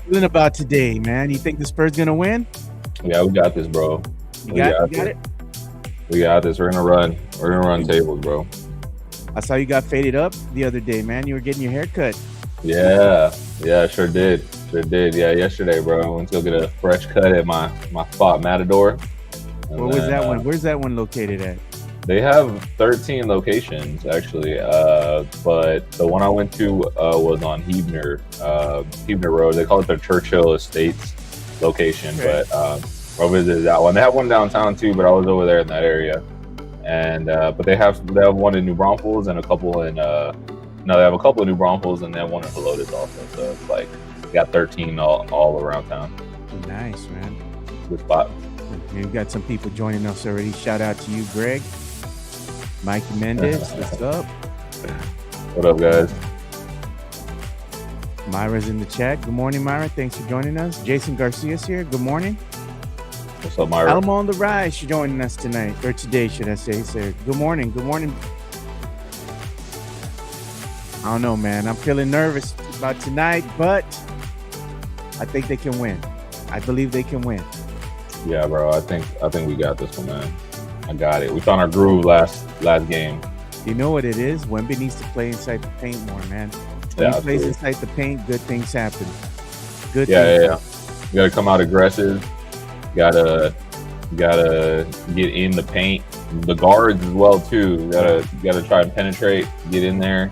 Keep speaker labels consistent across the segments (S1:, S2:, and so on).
S1: feeling about today, man? You think the Spurs gonna win?
S2: Yeah, we got this, bro.
S1: You
S2: We
S1: got you
S2: got
S1: got
S2: this.
S1: it.
S2: We got this. We're gonna run. We're gonna run tables, bro.
S1: I saw you got faded up the other day, man. You were getting your hair cut.
S2: Yeah, yeah, sure did. Sure did. Yeah, yesterday, bro. I went to go get a fresh cut at my spot, Matador,
S1: Where
S2: and
S1: was
S2: then
S1: that one? Where's that one located at?
S2: they have 13 locations actually. But the one I went to was on Hebner Road. They call it the Churchill Estates location,
S1: Okay.
S2: but I visited that one. They have one downtown too, but I was over there in that area. And but they have one in New Braunfels and a couple in no, they have a couple of New Braunfels and then one in Helotes also. So it's like got 13 all around town.
S1: Nice, man.
S2: Good spot.
S1: We've got some people joining us already. Shout out to you, Greg. Mikey Mendez, what's up?
S2: What up, guys?
S1: Myra's in the chat. Good morning, Myra. Thanks for joining us. Jason Garcia's here. Good morning.
S2: What's up, Myra?
S1: Alamo on the Rise, you're joining us tonight, or today, should I say. So, good morning. Good morning. I don't know, man. I'm feeling nervous about tonight, but I think they can win. I believe they can win.
S2: Yeah, bro. I think we got this one, man. I got it. We found our groove last game.
S1: You know what it is? Wemby needs to play inside the paint more, man. When
S2: Yeah,
S1: he plays
S2: absolutely.
S1: inside the paint, good things happen. Good
S2: Yeah,
S1: things.
S2: yeah, yeah. You gotta come out aggressive. Gotta get in the paint. The guards as well too. Gotta try and penetrate. Get in there.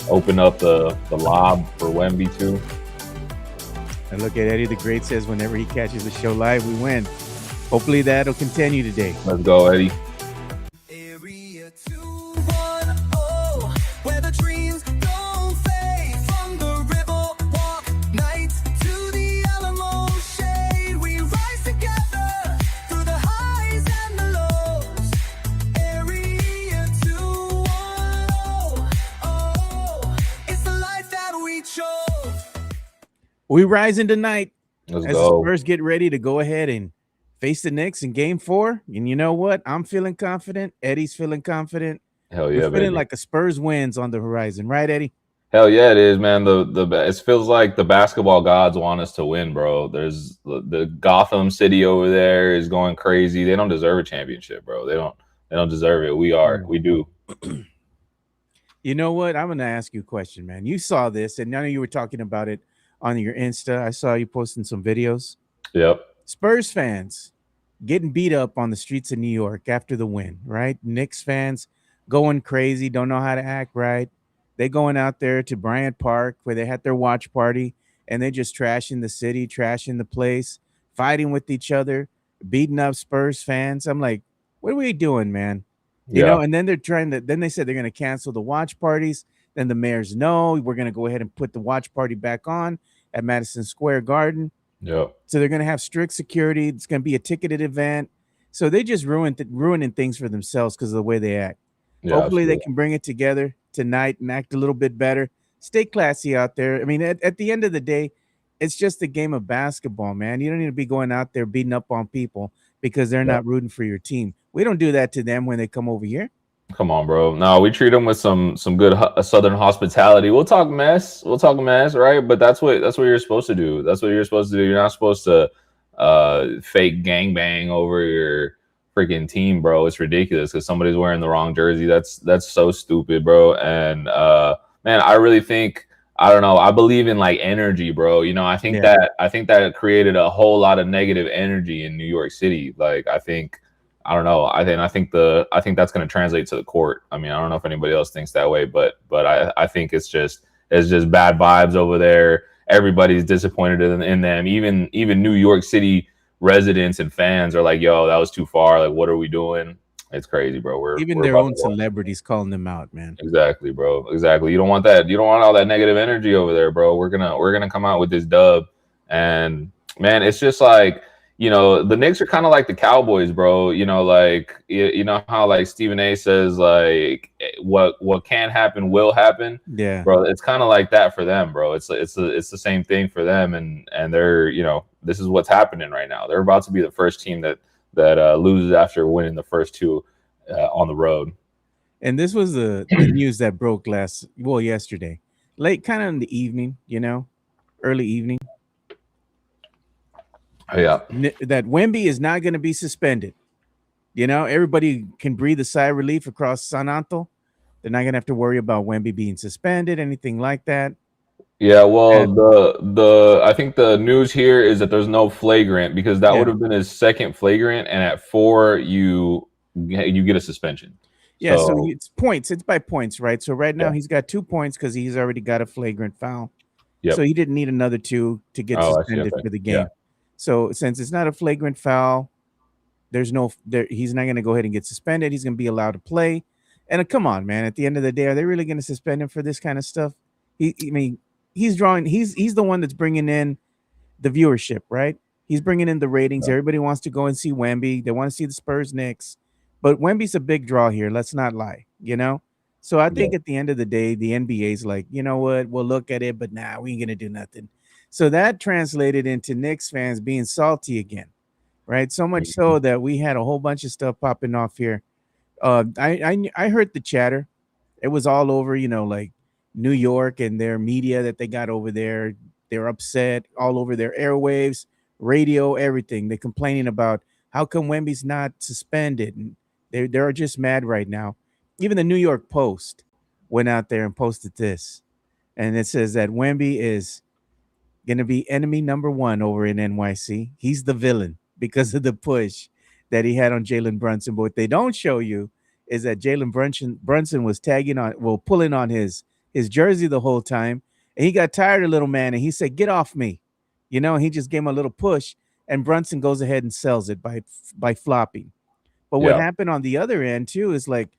S2: Open up the lob for Wemby too.
S1: And look at Eddie the Great says whenever he catches the show live, we win. Hopefully that'll continue today.
S2: Let's go, Eddie.
S3: Area 210, where the dreams don't fade. From the river walk nights to the Alamo shade. We rise together through the highs and the lows. Area 210, it's the life that we chose.
S1: We rising tonight
S2: Let's
S1: as the
S2: go.
S1: Spurs get ready to go ahead and face the Knicks in game 4. And you know what? I'm feeling confident. Eddie's feeling confident.
S2: Hell
S1: We're
S2: yeah,
S1: feeling
S2: baby.
S1: like a Spurs wins on the horizon, right, Eddie?
S2: Hell yeah, it is, man. It feels like the basketball gods want us to win, bro. There's the Gotham City over there is going crazy. They don't deserve a championship, bro. They don't deserve it. We do.
S1: You know what? I'm going to ask you a question, man. You saw this, and I know you were talking about it on your Insta. I saw you posting some videos.
S2: Yep.
S1: Spurs fans getting beat up on the streets of New York after the win, right? Knicks fans going crazy, don't know how to act right. They going out there to Bryant Park where they had their watch party and they just trashing the city, trashing the place, fighting with each other, beating up Spurs fans. I'm like, what are we doing, man? You know,
S2: Yeah.
S1: and then they're trying to, then they said they're going to cancel the watch parties. Then the mayor's no, we're going to go ahead and put the watch party back on at Madison Square Garden.
S2: Yep.
S1: So they're going to have strict security. It's going to be a ticketed event. So they just ruining things for themselves because of the way they act.
S2: Yeah.
S1: Hopefully they
S2: Absolutely.
S1: can bring it together tonight and act a little bit better. Stay classy out there. I mean, at the end of the day, it's just a game of basketball, man. You don't need to be going out there beating up on people because they're
S2: Yeah.
S1: not rooting for your team. We don't do that to them when they come over here.
S2: Come on, bro. No, we treat them with some good Southern hospitality. We'll talk mess. We'll talk mess, right? But that's what you're supposed to do. That's what you're supposed to do. You're not supposed to fake gangbang over your freaking team, bro. It's ridiculous because somebody's wearing the wrong jersey. That's so stupid, bro. And man, I really think I don't know. I believe in like energy, bro. You know,
S1: Yeah.
S2: I think that it created a whole lot of negative energy in New York City. Like I don't know. I think that's going to translate to the court. I mean, I don't know if anybody else thinks that way, but I think it's just bad vibes over there. Everybody's disappointed in them. Even New York City residents and fans are like, "Yo, that was too far. Like, what are we doing?" It's crazy, bro.
S1: Even
S2: We're
S1: their
S2: about
S1: own
S2: to go.
S1: celebrities calling them out, man.
S2: Exactly, bro. Exactly. You don't want that. You don't want all that negative energy over there, bro. We're gonna come out with this dub, and man, it's just like the Knicks are kind of like the Cowboys, bro. Like you know how like Stephen A. says like what can happen will happen,
S1: Yeah.
S2: bro. It's kind of like that for them, bro. It's the same thing for them, and they're this is what's happening right now. They're about to be the first team that loses after winning the first two on the road.
S1: And this was the news that broke yesterday, late kind of in the evening, early evening,
S2: Yeah.
S1: that Wemby is not going to be suspended. Everybody can breathe a sigh of relief across San Anto. They're not going to have to worry about Wemby being suspended, anything like that.
S2: Yeah, well,
S1: And
S2: the I think the news here is that there's no flagrant because that would
S1: yeah,
S2: have been his second flagrant, and at four you get a suspension.
S1: yeah. So
S2: So,
S1: it's points. It's by points, right? So right now
S2: yeah,
S1: he's got 2 points because he's already got a flagrant foul. So
S2: yep.
S1: he didn't need another two to get
S2: Oh, I see.
S1: suspended
S2: Okay,
S1: for the
S2: yeah,
S1: game. So since it's not a flagrant foul, there's no there. He's not going to go ahead and get suspended. He's going to be allowed to play. And come on, man. At the end of the day, are they really going to suspend him for this kind of stuff? I mean, he's drawing. He's the one that's bringing in the viewership, right? He's bringing in the ratings.
S2: yeah,
S1: Everybody wants to go and see Wemby. They want to see the Spurs Knicks. But Wemby's a big draw here. Let's not lie. So I
S2: yeah.
S1: think at the end of the day, the NBA's like, you know what? We'll look at it, but nah, we ain't gonna do nothing. So that translated into Knicks fans being salty again, right? So much
S2: Mhm.
S1: so that we had a whole bunch of stuff popping off here. I heard the chatter. It was all over, like New York and their media that they got over there. They're upset all over their airwaves, radio, everything. They're complaining about how come Wemby's not suspended, and they're just mad right now. Even the New York Post went out there and posted this, and it says that Wemby is going to be enemy number one over in NYC. He's the villain because of the push that he had on Jalen Brunson. But what they don't show you is that Jalen Brunson was pulling on his jersey the whole time, and he got tired of little man, and he said, "Get off me," He just gave him a little push, and Brunson goes ahead and sells it by flopping. But what
S2: Yeah,
S1: happened on the other end too is like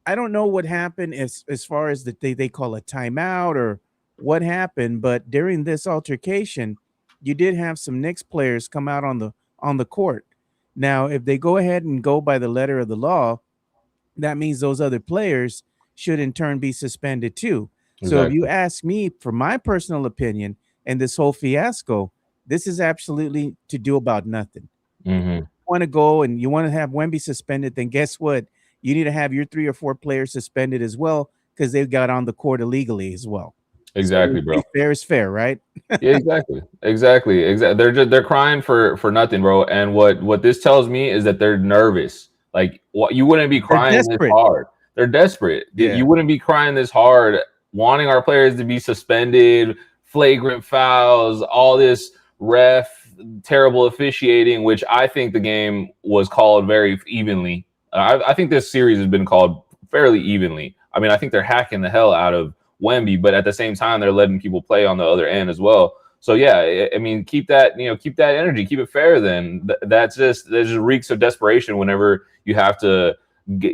S1: I don't know what happened as far as that they call a timeout or what happened, but during this altercation, you did have some Knicks players come out on the court. Now, if they go ahead and go by the letter of the law, that means those other players should in turn be suspended too. So if you
S2: exactly.
S1: ask me, for my personal opinion, and this whole fiasco, this is absolutely to do about nothing.
S2: Hmm.
S1: Want to go and you want to have Wemby suspended, then guess what? You need to have your 3 or 4 players suspended as well because they got on the court illegally as well. So I
S2: Exactly,
S1: mean,
S2: bro.
S1: pretty fair is fair, right?
S2: Yeah, exactly, exactly, exactly. They're crying for nothing, bro. And what this tells me is that they're nervous. Like, what you wouldn't be
S1: They're
S2: crying this
S1: desperate.
S2: hard. They're desperate.
S1: Yeah,
S2: You wouldn't be crying this hard, wanting our players to be suspended, flagrant fouls, all this ref terrible officiating, which I think the game was called very evenly. I think this series has been called fairly evenly. I mean, I think they're hacking the hell out of Wemby, but at the same time, they're letting people play on the other end as well. So yeah, I mean, keep that energy, keep it fair. Then that just reeks of desperation whenever you have to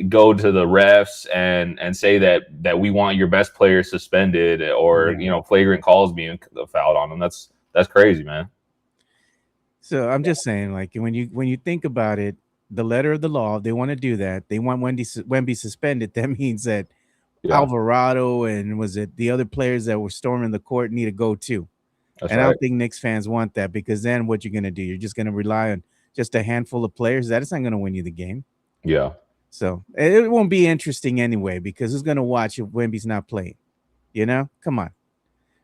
S2: go to the refs and say that we want your best player suspended or
S1: yeah.
S2: flagrant calls being fouled on them. That's crazy, man.
S1: So I'm just saying, like when you think about it, the letter of the law, they want to do that. They want Wemby suspended. That means that
S2: Yeah,
S1: Alvarado and was it the other players that were storming the court need to go too.
S2: that's
S1: And I
S2: right.
S1: don't think Knicks fans want that because then what you're going to do, you're just going to rely on just a handful of players. That is not going to win you the game.
S2: Yeah,
S1: So it won't be interesting anyway because who's going to watch if Wemby's not playing? Come on.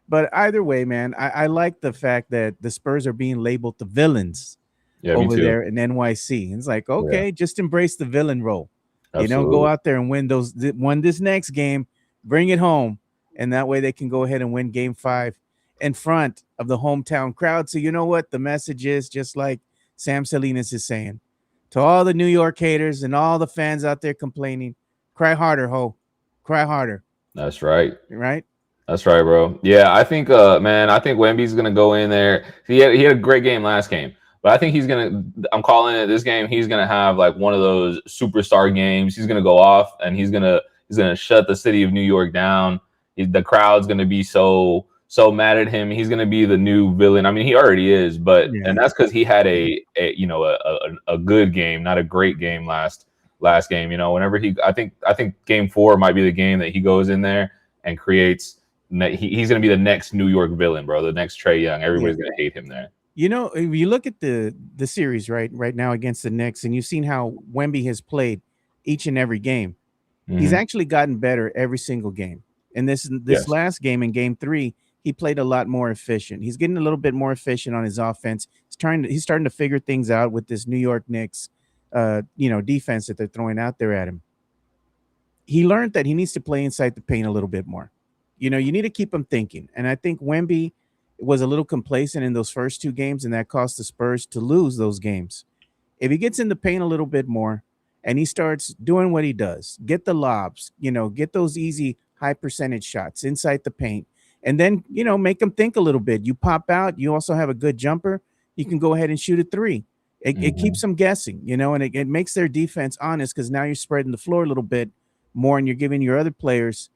S1: But either way, man, I like the fact that the Spurs are being labeled the villains
S2: yeah, me
S1: over
S2: too.
S1: there in NYC. It's like,
S2: Yeah,
S1: okay, just embrace the villain role. Go
S2: absolutely.
S1: out there and win this next game, bring it home, and that way they can go ahead and win game 5 in front of the hometown crowd. So you know what? The message is just like Sam Salinas is saying to all the New York haters and all the fans out there complaining, cry harder, ho. Cry harder.
S2: That's right.
S1: Right?
S2: That's right, bro. Yeah, I think, man, I think Wemby's gonna go in there. He had a great game last game, but I think he's gonna. I'm calling it this game. He's gonna have like one of those superstar games. He's gonna go off and he's gonna shut the city of New York down. The crowd's gonna be so mad at him. He's gonna be the new villain. I mean, he already is, but and
S1: Yeah.
S2: that's because he had a good game, not a great game last game. Whenever I think game 4 might be the game that he goes in there and creates he's going to be the next New York villain, bro. The next Trey Young.
S1: Yeah.
S2: Everybody's going to hate him there.
S1: If you look at the series right now against the Knicks, and you've seen how Wemby has played each and every game, he's
S2: Hmm.
S1: actually gotten better every single game. And this
S2: Yes.
S1: last game in game 3, he played a lot more efficient. He's getting a little bit more efficient on his offense. He's starting to figure things out with this New York Knicks, defense that they're throwing out there at him. He learned that he needs to play inside the paint a little bit more. You need to keep him thinking. And I think Wemby was a little complacent in those first two games, and that cost the Spurs to lose those games. If he gets in the paint a little bit more and he starts doing what he does, get the lobs, get those easy high percentage shots inside the paint, and then, make him think a little bit. You pop out, you also have a good jumper, you can go ahead and shoot a three. It keeps them guessing, and it makes their defense honest because now you're spreading the floor a little bit more and you're giving your other players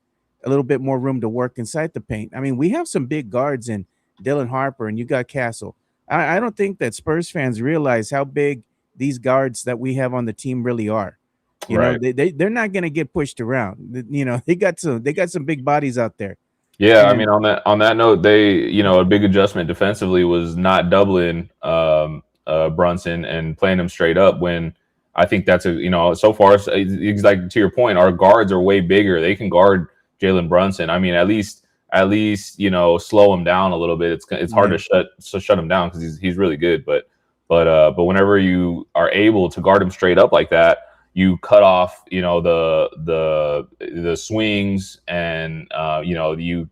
S1: a little bit more room to work inside the paint. I mean, we have some big guards in Dylan Harper and you got Castle. I don't think that Spurs fans realize how big these guards that we have on the team really are.
S2: Right.
S1: They're not going to get pushed around. They got some big bodies out there.
S2: Yeah, I
S1: And
S2: mean, on that note, a big adjustment defensively was not doubling Brunson and playing him straight up. When I think that's so far, it's like to your point, our guards are way bigger. They can guard Jalen Brunson. I mean, at least slow him down a little bit. It's hard to shut him down because he's really good. But whenever you are able to guard him straight up like that, you cut off, the swings, and you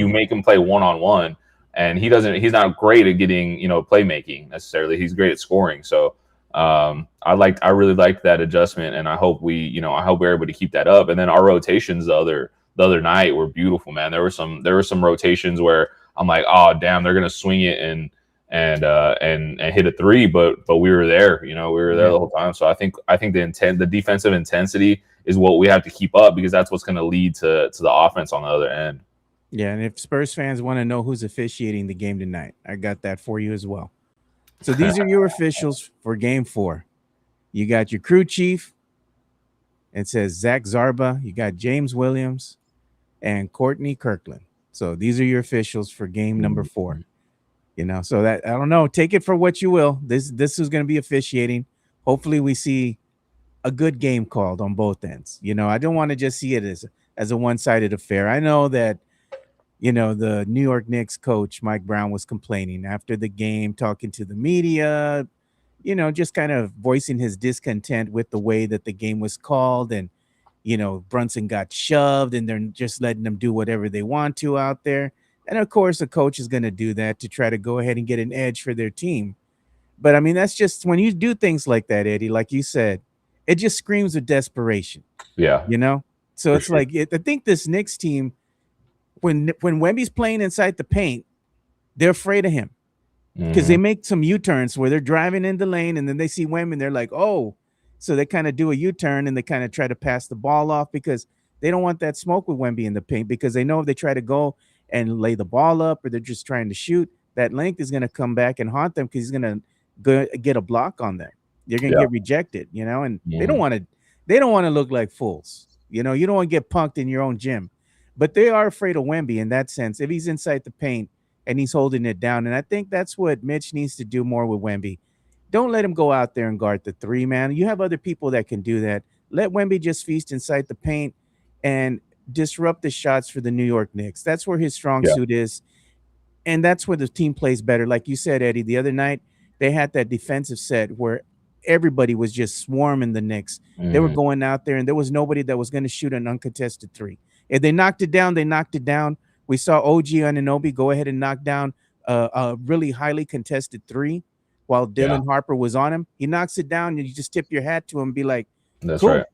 S2: make him play one-on-one, and he's not great at getting playmaking necessarily. He's great at scoring. So I really liked that adjustment, and I hope we're able to keep that up. And then our rotations the other night were beautiful, man. There were some rotations where I'm like, oh damn, they're gonna swing it and hit a three, but we were there, we were there the whole time. So I think the defensive intensity is what we have to keep up, because that's what's going to lead to the offense on the other end.
S1: Yeah, and if Spurs fans want to know who's officiating the game tonight, I got that for you as well. So these are your officials for Game 4. You got your crew chief. It says Zach Zarba. You got James Williams and Courtney Kirkland. So these are your officials for game number 4. So that, I don't know, take it for what you will. This is going to be officiating. Hopefully we see a good game called on both ends. I don't want to just see it as a one-sided affair. I know that, the New York Knicks coach, Mike Brown, was complaining after the game, talking to the media, just kind of voicing his discontent with the way that the game was called. And, Brunson got shoved and they're just letting them do whatever they want to out there. And of course, a coach is going to do that to try to go ahead and get an edge for their team. But I mean, that's just when you do things like that, Eddie, like you said, it just screams of desperation.
S2: Yeah.
S1: So it's like, I think this Knicks team, when Wemby's playing inside the paint, they're afraid of him because they make some U-turns where they're driving in the lane and then they see Wemby and they're like, oh, so they kind of do a U-turn and they kind of try to pass the ball off because they don't want that smoke with Wemby in the paint, because they know if they try to go and lay the ball up or they're just trying to shoot, that length is going to come back and haunt them because he's going to get a block on them. They're going to get rejected, and they don't want to look like fools. You don't want to get punked in your own gym, but they are afraid of Wemby in that sense. If he's inside the paint and he's holding it down. And I think that's what Mitch needs to do more with Wemby. Don't let him go out there and guard the three, man. You have other people that can do that. Let Wemby just feast inside the paint and disrupt the shots for the New York Knicks. That's where his strong suit is. And that's where the team plays better. Like you said, Eddie, the other night, they had that defensive set where everybody was just swarming the Knicks. They were going out there and there was nobody that was going to shoot an uncontested three. If they knocked it down, they knocked it down. We saw OG Anunoby go ahead and knock down a really highly contested three while Dylan Harper was on him. He knocks it down and you just tip your hat to him and be like,
S2: that's
S1: cool.
S2: right.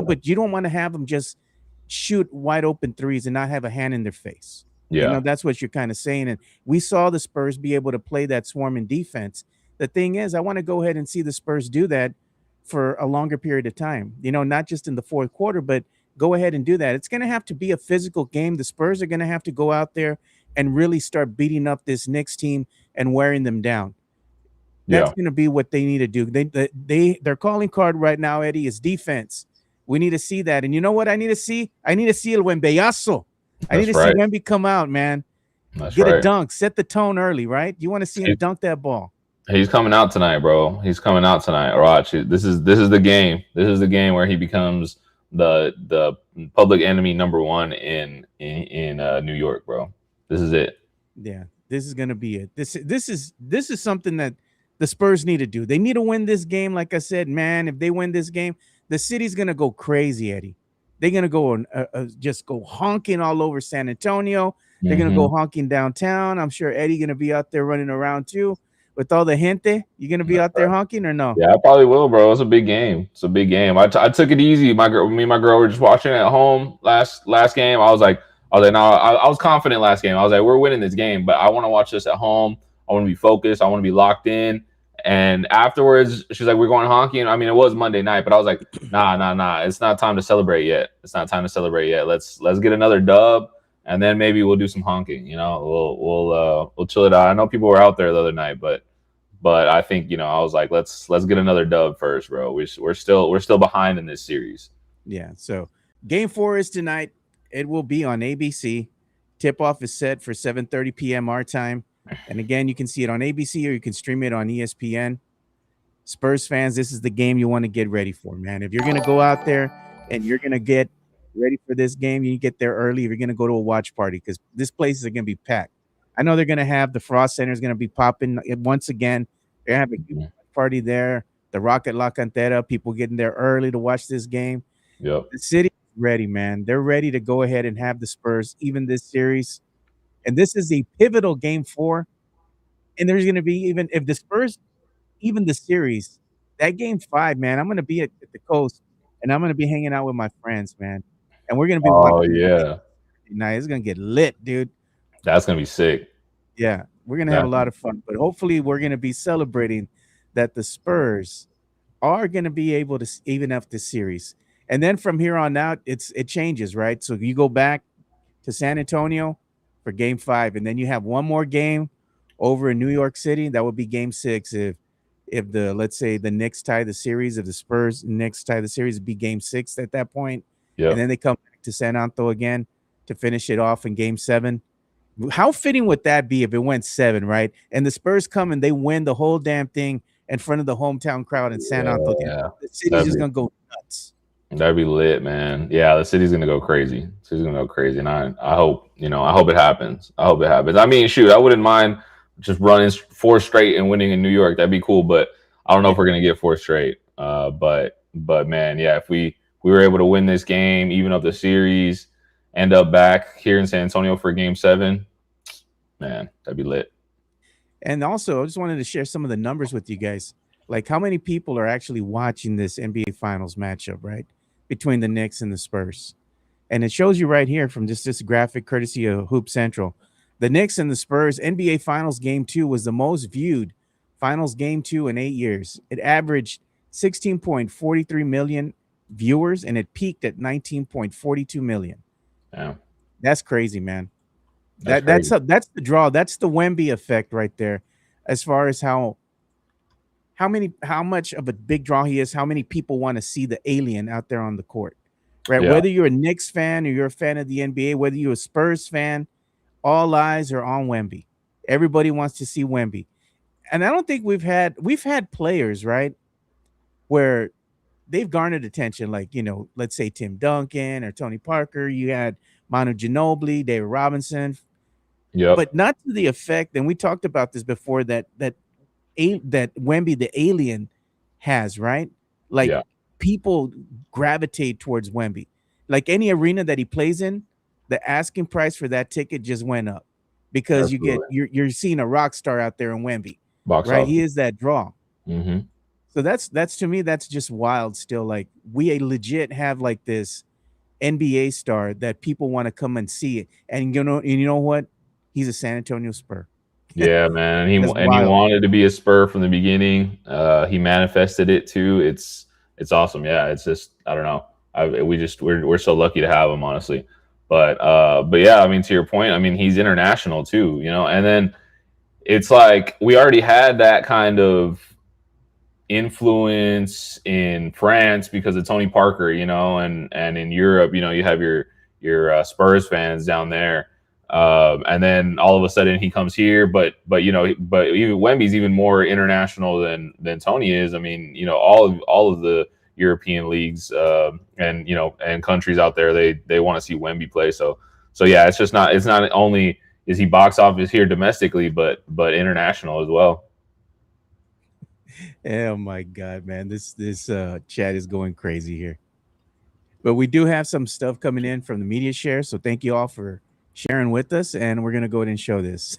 S1: But you don't want to have them just shoot wide open threes and not have a hand in their face. That's what you're kind of saying. And we saw the Spurs be able to play that swarming defense. The thing is, I want to go ahead and see the Spurs do that for a longer period of time, not just in the fourth quarter, but go ahead and do that. It's going to have to be a physical game. The Spurs are going to have to go out there and really start beating up this Knicks team and wearing them down. That's going to be what they need to do. Their calling card right now, Eddie, is defense. We need to see that. And you know what I need to see? I need to see El Wembeyazo. I need to see Wemby come out, man. Get a dunk. Set the tone early, right? You want to see him dunk that ball.
S2: He's coming out tonight, bro. He's coming out tonight. Watch. This is the game. This is the game where he becomes the public enemy number one in New York, bro. This is it.
S1: Yeah, this is gonna be it. This is something that the Spurs need to do. They need to win this game. Like I said, man, if they win this game, the city's gonna go crazy, Eddie. They're gonna go and just go honking all over San Antonio. They're gonna go
S2: Hmm.
S1: honking downtown. I'm sure Eddie gonna be out there running around too with all the gente. You gonna be out there honking or no?
S2: Yeah, I probably will, bro. It's a big game. It's a big game. I took it easy. My girl, me and my girl were just watching it at home last game. I was like, no, I was confident last game. I was like, we're winning this game, but I want to watch this at home. I want to be focused. I want to be locked in. And afterwards, she's like, we're going honking. I mean, it was Monday night, but I was like, nah. It's not time to celebrate yet. It's not time to celebrate yet. Let's get another dub, and then maybe we'll do some honking. We'll chill it out. I know people were out there the other night, but I think I was like, let's get another dub first, bro. We're still behind in this series.
S1: Yeah. So game four is tonight. It will be on ABC. Tip off is set for 7:30 p.m. our time. And again, you can see it on ABC or you can stream it on ESPN. Spurs fans, this is the game you want to get ready for, man. If you're gonna go out there and you're gonna get ready for this game, you get there early. If you're gonna go to a watch party, because this place is gonna be packed. I know they're gonna have the Frost Center is gonna be popping once again. They're gonna have a huge
S2: Mhm.
S1: watch party there. The Rocket La Cantera, people getting there early to watch this game.
S2: Yep.
S1: The city is ready, man. They're ready to go ahead and have the Spurs even this series. And this is a pivotal game four. And there's gonna be even if the Spurs even the series, that game five, man, I'm gonna be at the coast and I'm gonna be hanging out with my friends, man. And we're gonna be
S2: Oh
S1: watching that game
S2: yeah,
S1: tonight. It's gonna get lit, dude.
S2: that's gonna be sick.
S1: Yeah, we're gonna have a
S2: That
S1: lot of fun. But hopefully we're gonna be celebrating that the Spurs are gonna be able to even up this series. And then from here on out, it changes, right? So you go back to San Antonio for game five, and then you have one more game over in New York City. That would be game six. If the let's say the Knicks tie the series, if the Spurs Knicks tie the series, it'd be game six at that point. And
S2: yep.
S1: then they come back to San Antonio again to finish it off in game seven. How fitting would that be if it went seven, right? And the Spurs come and they win the whole damn thing in front of the hometown crowd in San Antonio.
S2: Yeah,
S1: The city's
S2: that'd
S1: just
S2: be
S1: gonna go nuts.
S2: that'd be lit, man. Yeah, the city's gonna go crazy. The city's gonna go crazy, and I hope it happens. I hope it happens. I mean, shoot, I wouldn't mind just running four straight and winning in New York. That'd be cool, but I don't know if we're gonna get four straight. But man, yeah, if we were able to win this game, even up the series, end up back here in San Antonio for Game 7, man, that'd be lit.
S1: And also, I just wanted to share some of the numbers with you guys. Like how many people are actually watching this NBA Finals matchup, right? Between the Knicks and the Spurs. And it shows you right here from just this graphic courtesy of Hoop Central. The Knicks and the Spurs NBA Finals Game 2 was the most viewed Finals Game 2 in 8 years. It averaged 16.43 million viewers and it peaked at 19.42 million.
S2: Yeah,
S1: That's crazy, man.
S2: that's
S1: That's the draw. That's the Wemby effect right there as far as how much of a big draw he is, how many people want to see the alien out there on the court. Right?
S2: yeah,
S1: Whether you're a Knicks fan or you're a fan of the NBA, whether you're a Spurs fan, all eyes are on Wemby. Everybody wants to see Wemby. And I don't think we've had players, right, where they've garnered attention, like, let's say Tim Duncan or Tony Parker. You had Manu Ginobili, David Robinson,
S2: yep,
S1: but not to the effect, and we talked about this before, that Wemby the alien has, right? Like
S2: yeah,
S1: people gravitate towards Wemby. Like any arena that he plays in, the asking price for that ticket just went up because
S2: absolutely.
S1: you're seeing a rock star out there in Wemby,
S2: Box
S1: right? He
S2: office.
S1: is that draw.
S2: Hmm.
S1: So that's to me that's just wild still. Like we legit have like this NBA star that people want to come and see it. And you know what? He's a San Antonio Spur.
S2: Yeah, man, and
S1: That's
S2: he
S1: wild.
S2: wanted to be a Spur from the beginning. He manifested it too. It's awesome. Yeah, it's just I don't know. We're so lucky to have him, honestly. But yeah, I mean, to your point, I mean, he's international too, and then it's like we already had that kind of influence in France because of Tony Parker, and in Europe, you have your Spurs fans down there, and then all of a sudden he comes here, but even Wemby's even more international than Tony is. I mean, all of the European leagues and countries out there they want to see Wemby play. So yeah, it's not only is he box office here domestically, but international as well.
S1: Oh my God, man, this chat is going crazy here. But we do have some stuff coming in from the media share, so thank you all for sharing with us, and we're gonna go ahead and show this.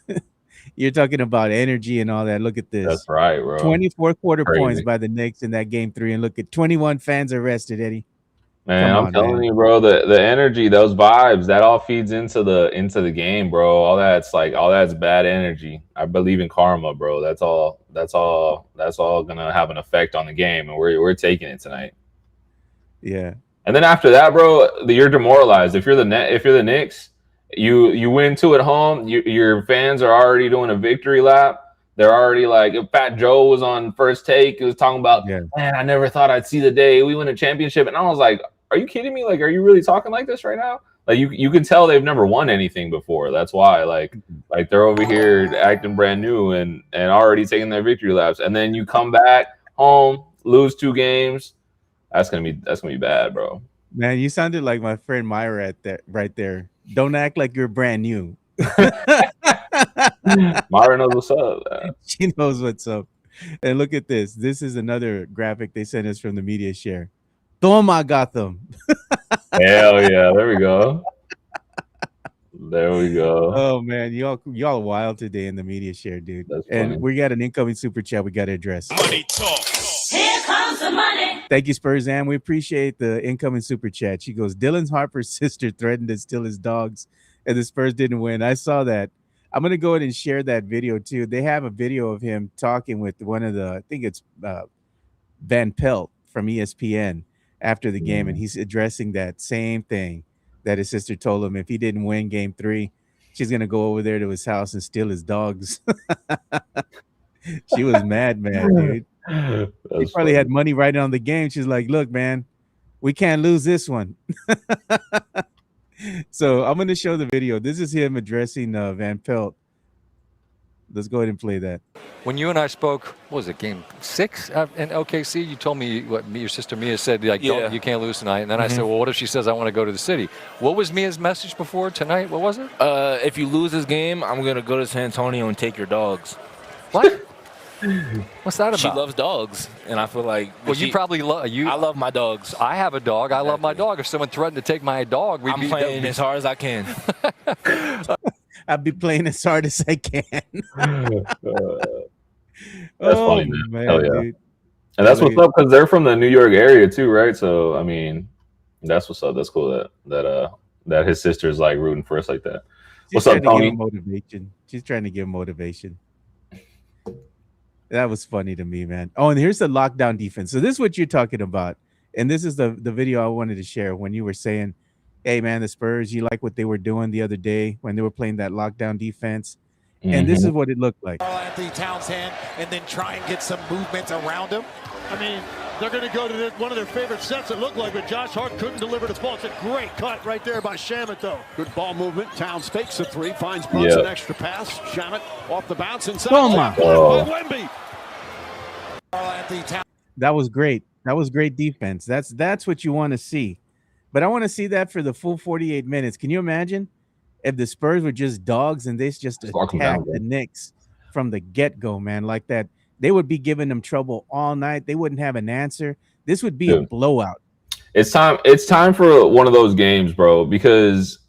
S1: You're talking about energy and all that. Look at
S2: That's
S1: this.
S2: right, bro.
S1: 24 quarter points
S2: Crazy.
S1: by the Knicks in that game 3, and look at 21 fans arrested, Eddie.
S2: Man,
S1: Come
S2: I'm
S1: on,
S2: telling
S1: man.
S2: you, bro, the energy, those vibes, that all feeds into the game, bro. All that's bad energy. I believe in karma, bro. That's all gonna have an effect on the game, and we're taking it tonight.
S1: Yeah.
S2: And then after that, bro, you're demoralized. If you're the Knicks, you win two at home. Your fans are already doing a victory lap. They're already like, if Fat Joe was on First Take, he was talking about,
S1: Yeah.
S2: man, I never thought I'd see the day we win a championship. And I was like, are you kidding me? Like, are you really talking like this right now? Like, you can tell they've never won anything before. That's why, like they're over here acting brand new and already taking their victory laps. And then you come back home, lose 2 games. That's gonna be bad, bro.
S1: Man, you sounded like my friend Myra at that right there. Don't act like you're brand new.
S2: Myra knows what's up. Man.
S1: She knows what's up. And look at this. This is another graphic they sent us from the media share. Toma Gotham.
S2: Hell yeah, there we go. There we go.
S1: Oh man, y'all wild today in the media share, dude.
S2: That's
S1: And
S2: funny.
S1: we got an incoming super chat we got to address.
S3: Money talk.
S4: Here comes the money.
S1: Thank you, Spurs, and we appreciate the incoming super chat. She goes, Dylan Harper's sister threatened to steal his dogs, and the Spurs didn't win. I saw that. I'm gonna go ahead and share that video too. They have a video of him talking with one of the, I think it's Van Pelt from ESPN after the game, and he's addressing that same thing that his sister told him if he didn't win game 3, she's gonna go over there to his house and steal his dogs. She was mad, dude. He probably had money right on the game. She's like, look, man, we can't lose this one. So I'm going to show the video. This is him addressing Van Pelt. Let's go ahead and play that.
S5: When you and I spoke, what was it, game 6 in OKC? You told me what your sister Mia said, like,
S6: Yeah.
S5: you can't lose tonight. And then I said, well, what if she says I want to go to the city? What was Mia's message before tonight? What was it?
S6: If you lose this game, I'm gonna go to San Antonio and take your dogs.
S5: What? What's that about?
S6: She loves dogs, and I feel like
S5: Well, you probably love you.
S6: I love my dogs.
S5: I have a dog. I love my dog. If someone threatened to take my dog, we'd
S6: I'm
S5: be
S6: playing as hard as I can.
S1: I'll be playing as hard as I can.
S2: That's
S1: Oh,
S2: funny, man. Hell yeah.
S1: dude.
S2: And that's what's up because they're from the New York area too, right? So I mean, that's what's up. That's cool that his sister's like rooting for us like that.
S1: She's
S2: What's up,
S1: trying to give
S2: Tony?
S1: him motivation. She's trying to give him motivation. That was funny to me, man. Oh, and here's the lockdown defense. So this is what you're talking about. And this is the video I wanted to share when you were saying, hey, man, the Spurs, you like what they were doing the other day when they were playing that lockdown defense. And this is what it looked like.
S7: Anthony Towns' hand and then try and get some movement around him.
S8: I mean, they're going to go to one of their favorite sets, it looked like, but Josh Hart couldn't deliver this ball. It's a great cut right there by Shamet, though. Good ball movement. Towns fakes a 3, finds Brunson, an extra pass. Shamet off the bounce inside.
S1: Toma.
S8: By Wemby.
S1: That was great. That was great defense. That's what you want to see. But I want to see that for the full 48 minutes. Can you imagine if the Spurs were just dogs and they just attacked the Knicks from the get-go, man, like that? They would be giving them trouble all night. They wouldn't have an answer. This would be a blowout.
S2: It's time for one of those games, bro, because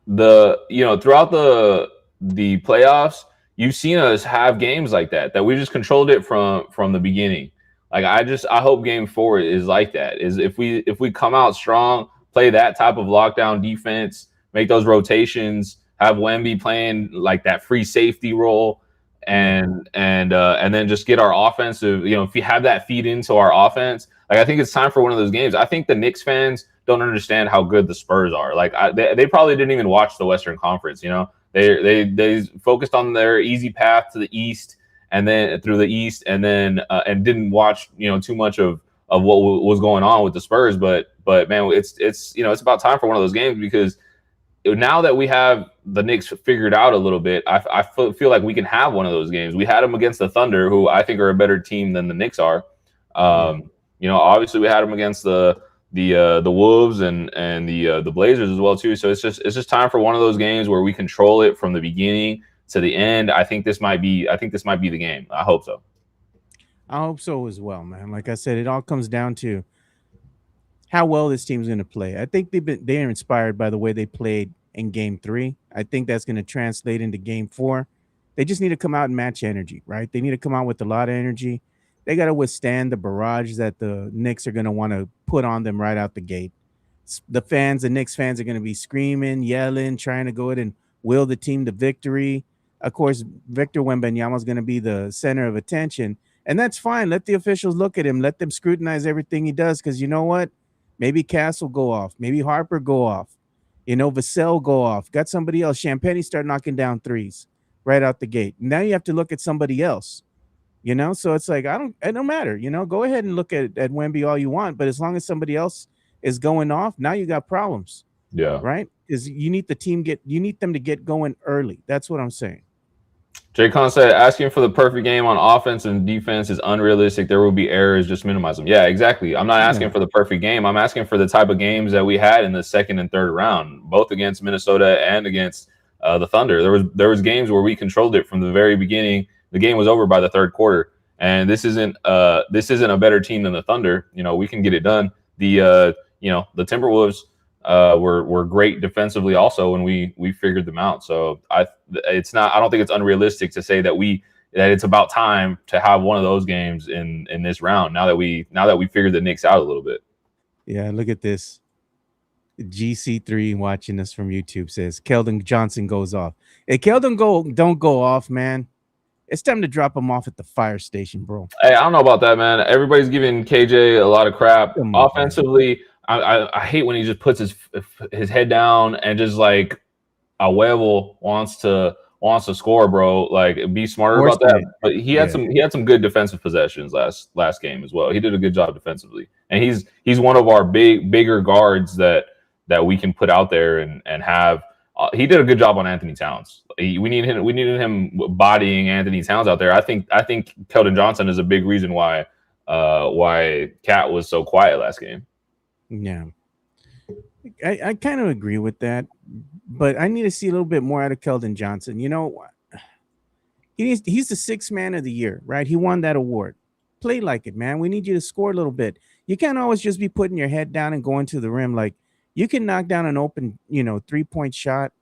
S2: throughout the playoffs, you've seen us have games like that we just controlled it from the beginning. Like I hope game 4 is like that. Is if we come out strong, play that type of lockdown defense, make those rotations, have Wemby playing like that free safety role, and then just get our offensive, if you have that feed into our offense, like I think it's time for one of those games. I think the Knicks fans don't understand how good the Spurs are. Like they probably didn't even watch the Western Conference. They focused on their easy path to the East and then through the East and then and didn't watch too much of what was going on with the Spurs. But man, it's about time for one of those games because now that we have the Knicks figured out a little bit, I feel like we can have one of those games. We had them against the Thunder, who I think are a better team than the Knicks are. Obviously we had them against the the Wolves and the Blazers as well too. So it's just time for one of those games where we control it from the beginning to the end. I think this might be the game. I hope so.
S1: I hope so as well, man. Like I said, it all comes down to how well this team's going to play. I think they're inspired by the way they played in Game 3. I think that's going to translate into Game 4. They just need to come out and match energy, right? They need to come out with a lot of energy. They got to withstand the barrage that the Knicks are going to want to put on them right out the gate. The Knicks fans are going to be screaming, yelling, trying to go ahead and will the team to victory. Of course, Victor Wembanyama is going to be the center of attention, and that's fine. Let the officials look at him. Let them scrutinize everything he does, because you know what? Maybe Cass will go off. Maybe Harper go off. Vassell go off. Got somebody else. Champagne start knocking down threes right out the gate. Now you have to look at somebody else. So it's like it don't matter. Go ahead and look at Wemby all you want, but as long as somebody else is going off, now you got problems.
S2: Yeah.
S1: Right? Because you need them to get going early. That's what I'm saying.
S2: Jay Khan said, asking for the perfect game on offense and defense is unrealistic. There will be errors, just minimize them. Yeah, exactly. I'm not asking for the perfect game. I'm asking for the type of games that we had in the second and third round, both against Minnesota and against the Thunder. There was games where we controlled it from the very beginning. The game was over by the third quarter. And this isn't a better team than the Thunder. We can get it done. The Timberwolves were great defensively also when we figured them out. So I don't think it's unrealistic to say that it's about time to have one of those games in this round now that we figured the Knicks out a little bit.
S1: Yeah, look at this. GC3 watching us from YouTube says Keldon Johnson goes off. Hey, Keldon don't go off, man. It's time to drop him off at the fire station, bro.
S2: Hey, I don't know about that, man. Everybody's giving KJ a lot of crap. Offensively, I hate when he just puts his head down and just like a huevo wants to score, bro. Like, be smarter about that. But he had some good defensive possessions last game as well. He did a good job defensively, and he's one of our bigger guards that we can put out there and have. He did a good job on Anthony Towns. We needed him bodying Anthony Towns out there. I think Keldon Johnson is a big reason why Cat was so quiet last game.
S1: Yeah, I kind of agree with that, but I need to see a little bit more out of Keldon Johnson. He's the sixth man of the year, right? He won that award. Play like it, man. We need you to score a little bit. You can't always just be putting your head down and going to the rim. Like, you can knock down an open, 3-point shot.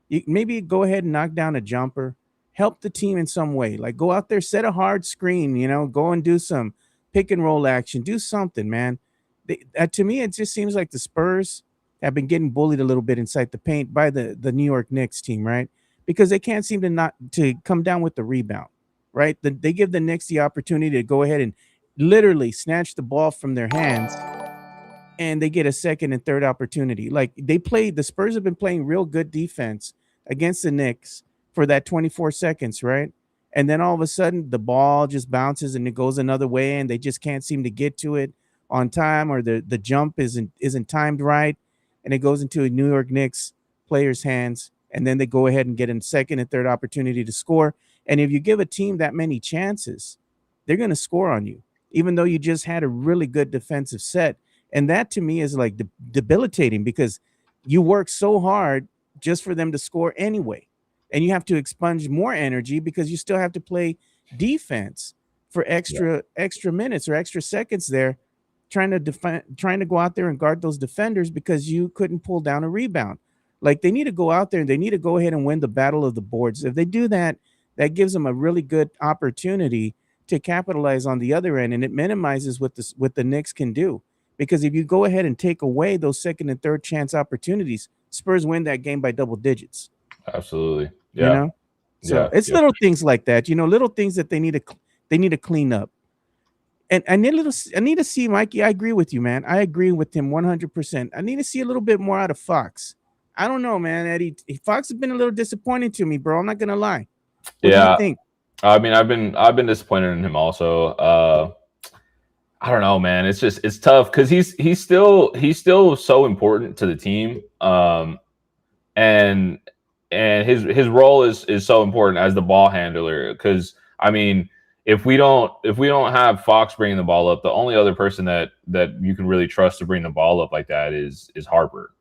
S1: You maybe go ahead and knock down a jumper. Help the team in some way. Like, go out there, set a hard screen. Go and do some pick and roll action. Do something, man. To me, it just seems like the Spurs have been getting bullied a little bit inside the paint by the New York Knicks team, right? Because they can't seem to come down with the rebound, right? They give the Knicks the opportunity to go ahead and literally snatch the ball from their hands, and they get a second and third opportunity. Like, the Spurs have been playing real good defense against the Knicks for that 24 seconds, right? And then all of a sudden the ball just bounces and it goes another way, and they just can't seem to get to it on time, or the jump isn't timed right, and it goes into a New York Knicks player's hands, and then they go ahead and get a second and third opportunity to score. And if you give a team that many chances, they're going to score on you, even though you just had a really good defensive set. And that to me is like debilitating, because you work so hard just for them to score anyway, and you have to expunge more energy because you still have to play defense for extra minutes or extra seconds there, trying to go out there and guard those defenders because you couldn't pull down a rebound. Like, they need to go out there and they need to go ahead and win the battle of the boards. If they do that, that gives them a really good opportunity to capitalize on the other end, and it minimizes what the Knicks can do. Because if you go ahead and take away those second and third chance opportunities, Spurs win that game by double digits.
S2: Absolutely. Yeah.
S1: So it's little things like that, little things that they need to clean up. And I need to see, Mikey. I agree with you, man. I agree with him 100%. I need to see a little bit more out of Fox. I don't know, man. Eddie, Fox has been a little disappointing to me, bro. I'm not gonna lie. What do you think?
S2: I mean, I've been disappointed in him also. I don't know, man. It's tough because he's still so important to the team. And his role is so important as the ball handler, because I mean, if we don't have Fox bringing the ball up, the only other person that you can really trust to bring the ball up like that is Harper.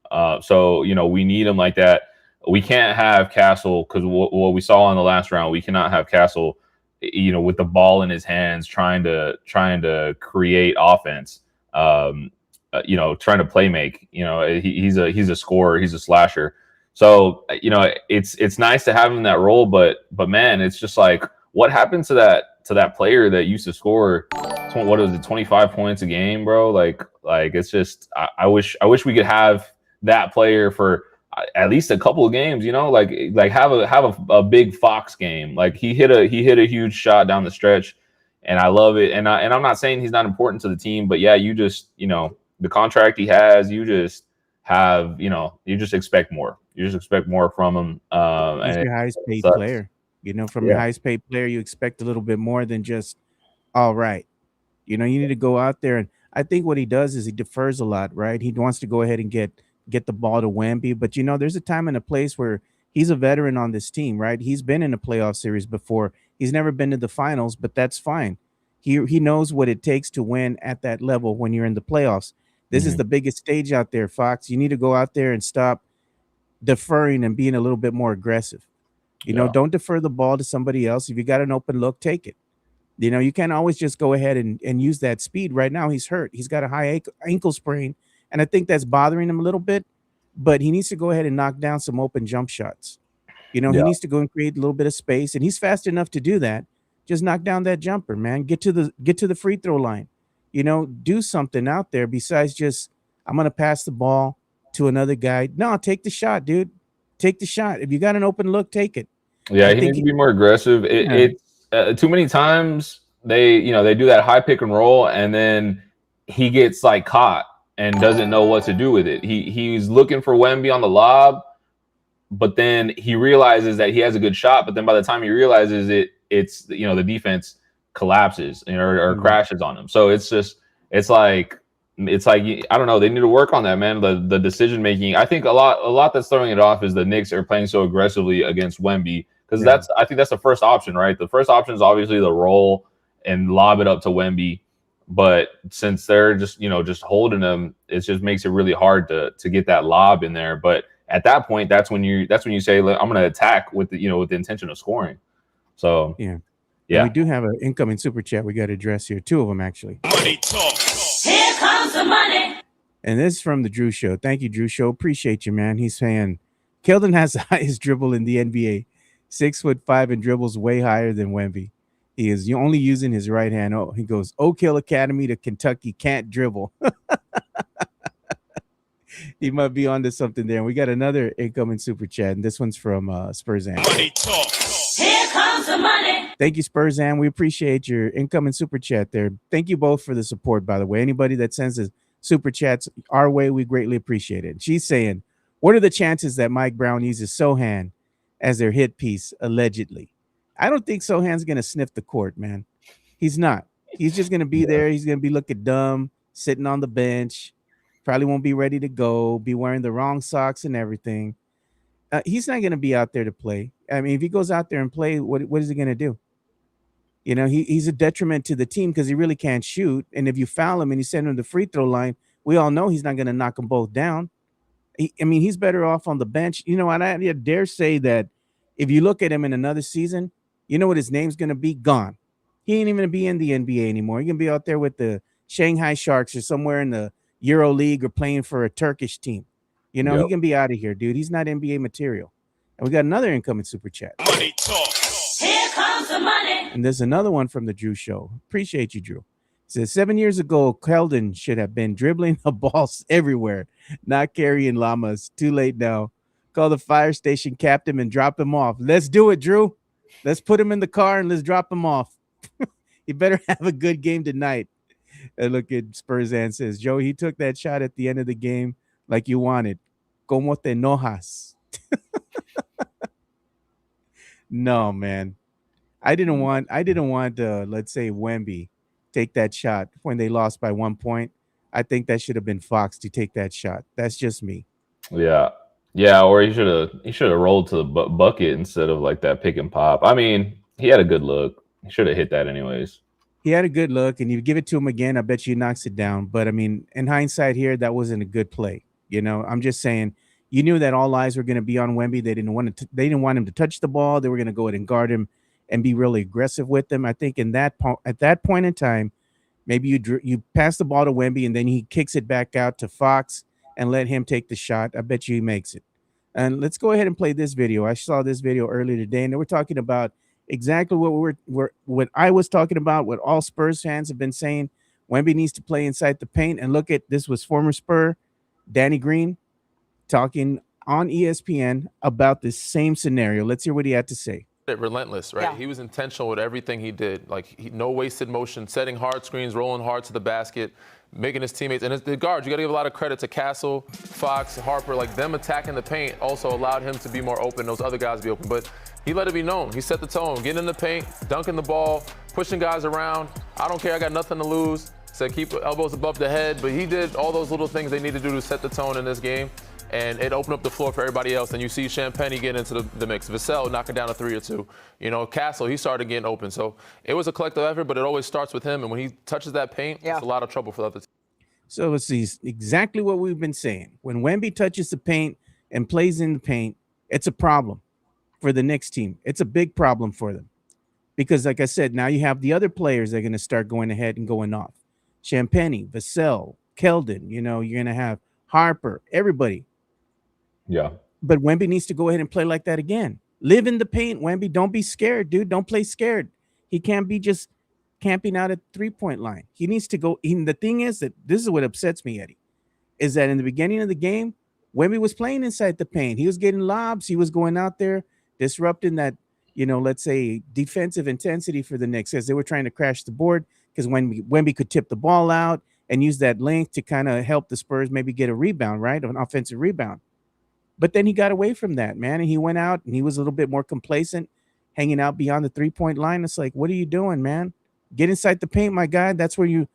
S2: So we need him like that. We can't have Castle because what we saw in the last round, we cannot have Castle, with the ball in his hands trying to create offense. Trying to play make. He's a scorer, he's a slasher. So it's nice to have him in that role, but man, it's just like what happened to that player that used to score 25 points a game, bro? Like it's just I wish we could have that player for at least a couple of games, like have a big Fox game. Like he hit a huge shot down the stretch, and I love it. And I'm not saying he's not important to the team, but yeah, you just the contract he has, you just have you just expect more. You just expect more from him.
S1: He's
S2: And
S1: your highest paid
S2: sucks.
S1: player. From your highest paid player, you expect a little bit more than just all right. You need to go out there, and I think what he does is he defers a lot, right? He wants to go ahead and get the ball to Wemby, but there's a time and a place where he's a veteran on this team, right? He's been in a playoff series before. He's never been to the finals, but that's fine. He knows what it takes to win at that level when you're in the playoffs. This is the biggest stage out there, Fox. You need to go out there and stop deferring and being a little bit more aggressive. Don't defer the ball to somebody else. If you got an open look, take it. You can't always just go ahead and use that speed. Right now, he's hurt. He's got a high ankle sprain, and I think that's bothering him a little bit. But he needs to go ahead and knock down some open jump shots. He needs to go and create a little bit of space, and he's fast enough to do that. Just knock down that jumper, man. Get to the free throw line. Do something out there besides just I'm gonna pass the ball to another guy. No, take the shot, dude. Take the shot. If you got an open look, take it.
S2: Yeah, he needs to be more aggressive. It's too many times they do that high pick and roll, and then he gets like caught and doesn't know what to do with it. He's looking for Wemby on the lob, but then he realizes that he has a good shot. But then by the time he realizes it's the defense collapses or crashes on him. So it's like I don't know. They need to work on that, man. The decision making. I think a lot that's throwing it off is the Knicks are playing so aggressively against Wemby because I think that's the first option, right? The first option is obviously the roll and lob it up to Wemby, but since they're just holding him, it just makes it really hard to get that lob in there. But at that point, that's when you say I'm going to attack with the intention of scoring. So
S1: yeah. And we do have an incoming super chat we got to address here. Two of them actually.
S4: Money talk. Here comes the money.
S1: And this is from the Drew Show. Thank you, Drew Show. Appreciate you, man. He's saying Keldon has the highest dribble in the NBA. 6'5" and dribbles way higher than Wemby. He is only using his right hand. Oh, he goes Oak Hill Academy to Kentucky, can't dribble. He might be onto something there. And we got another incoming super chat, and this one's from Spurs Am.
S4: Money talk. Here comes the money.
S1: Thank you, Spurs Am. We appreciate your incoming super chat there. Thank you both for the support, by the way. Anybody that sends a super chats our way, we greatly appreciate it. She's saying, what are the chances that Mike Brown uses Sohan as their hit piece, allegedly? I don't think Sohan's going to sniff the court, man. He's not. He's just going to be there. He's going to be looking dumb, sitting on the bench. Probably won't be ready to go, be wearing the wrong socks and everything. He's not going to be out there to play. I mean, if he goes out there and play, what is he going to do? He's a detriment to the team because he really can't shoot. And if you foul him and you send him to the free throw line, we all know he's not going to knock them both down. He's better off on the bench. And I dare say that if you look at him in another season, you know what his name's going to be? Gone. He ain't even going to be in the NBA anymore. He's going to be out there with the Shanghai Sharks or somewhere in the Euro League or playing for a Turkish team. He can be out of here, dude. He's not NBA material. And we got another incoming super chat.
S4: Money talk. Here comes the money.
S1: And there's another one from the Drew Show. Appreciate you, Drew. It says 7 years ago, Keldon should have been dribbling the balls everywhere, not carrying llamas. Too late now. Call the fire station captain and drop him off. Let's do it, Drew. Let's put him in the car and let's drop him off. He better have a good game tonight. And look at Spurs and says, Joe, he took that shot at the end of the game like you wanted. Como te enojas? No, man. I didn't want let's say Wemby take that shot when they lost by 1 point. I think that should have been Fox to take that shot. That's just me.
S2: Yeah. Yeah, or he should have rolled to the bucket instead of like that pick and pop. I mean, he had a good look. He should have hit that anyways.
S1: He had a good look, and you give it to him again, I bet you he knocks it down. But I mean, in hindsight, here that wasn't a good play. I'm just saying, you knew that all eyes were going to be on Wemby. They didn't want him to touch the ball. They were going to go ahead and guard him and be really aggressive with him. I think at that point in time, maybe you pass the ball to Wemby and then he kicks it back out to Fox and let him take the shot. I bet you he makes it. And let's go ahead and play this video. I saw this video earlier today, and they were talking about exactly what I was talking about, what all Spurs fans have been saying. Wemby needs to play inside the paint. And look at this was former Spur Danny Green talking on ESPN about this same scenario. Let's hear what he had to say.
S9: Relentless, right?
S10: Yeah.
S9: He was intentional with everything he did. Like, no wasted motion, setting hard screens, rolling hard to the basket, making his teammates. And the guards, you got to give a lot of credit to Castle, Fox, Harper. Like, them attacking the paint also allowed him to be more open, those other guys to be open. But he let it be known. He set the tone, getting in the paint, dunking the ball, pushing guys around. I don't care, I got nothing to lose. Said keep elbows above the head. But he did all those little things they need to do to set the tone in this game. And it opened up the floor for everybody else. And you see Champagny getting into the mix. Vassell knocking down a 3 or 2. Castle, he started getting open. So it was a collective effort, but it always starts with him. And when he touches that paint, it's a lot of trouble for the other team.
S1: So it's exactly what we've been saying. When Wemby touches the paint and plays in the paint, it's a problem for the Knicks team. It's a big problem for them. Because, like I said, now you have the other players that are going to start going ahead and going off. Champagny, Vassell, Keldon, you're going to have Harper, everybody.
S2: Yeah.
S1: But Wemby needs to go ahead and play like that again. Live in the paint, Wemby. Don't be scared, dude. Don't play scared. He can't be just camping out at the 3-point line. He needs to go. The thing is that this is what upsets me, Eddie, is that in the beginning of the game, Wemby was playing inside the paint. He was getting lobs. He was going out there disrupting that, let's say, defensive intensity for the Knicks as they were trying to crash the board because Wemby could tip the ball out and use that length to kind of help the Spurs maybe get a rebound, right? An offensive rebound. But then he got away from that, man. And he went out and he was a little bit more complacent, hanging out beyond the 3-point line. It's like, what are you doing, man? Get inside the paint, my guy. That's where you're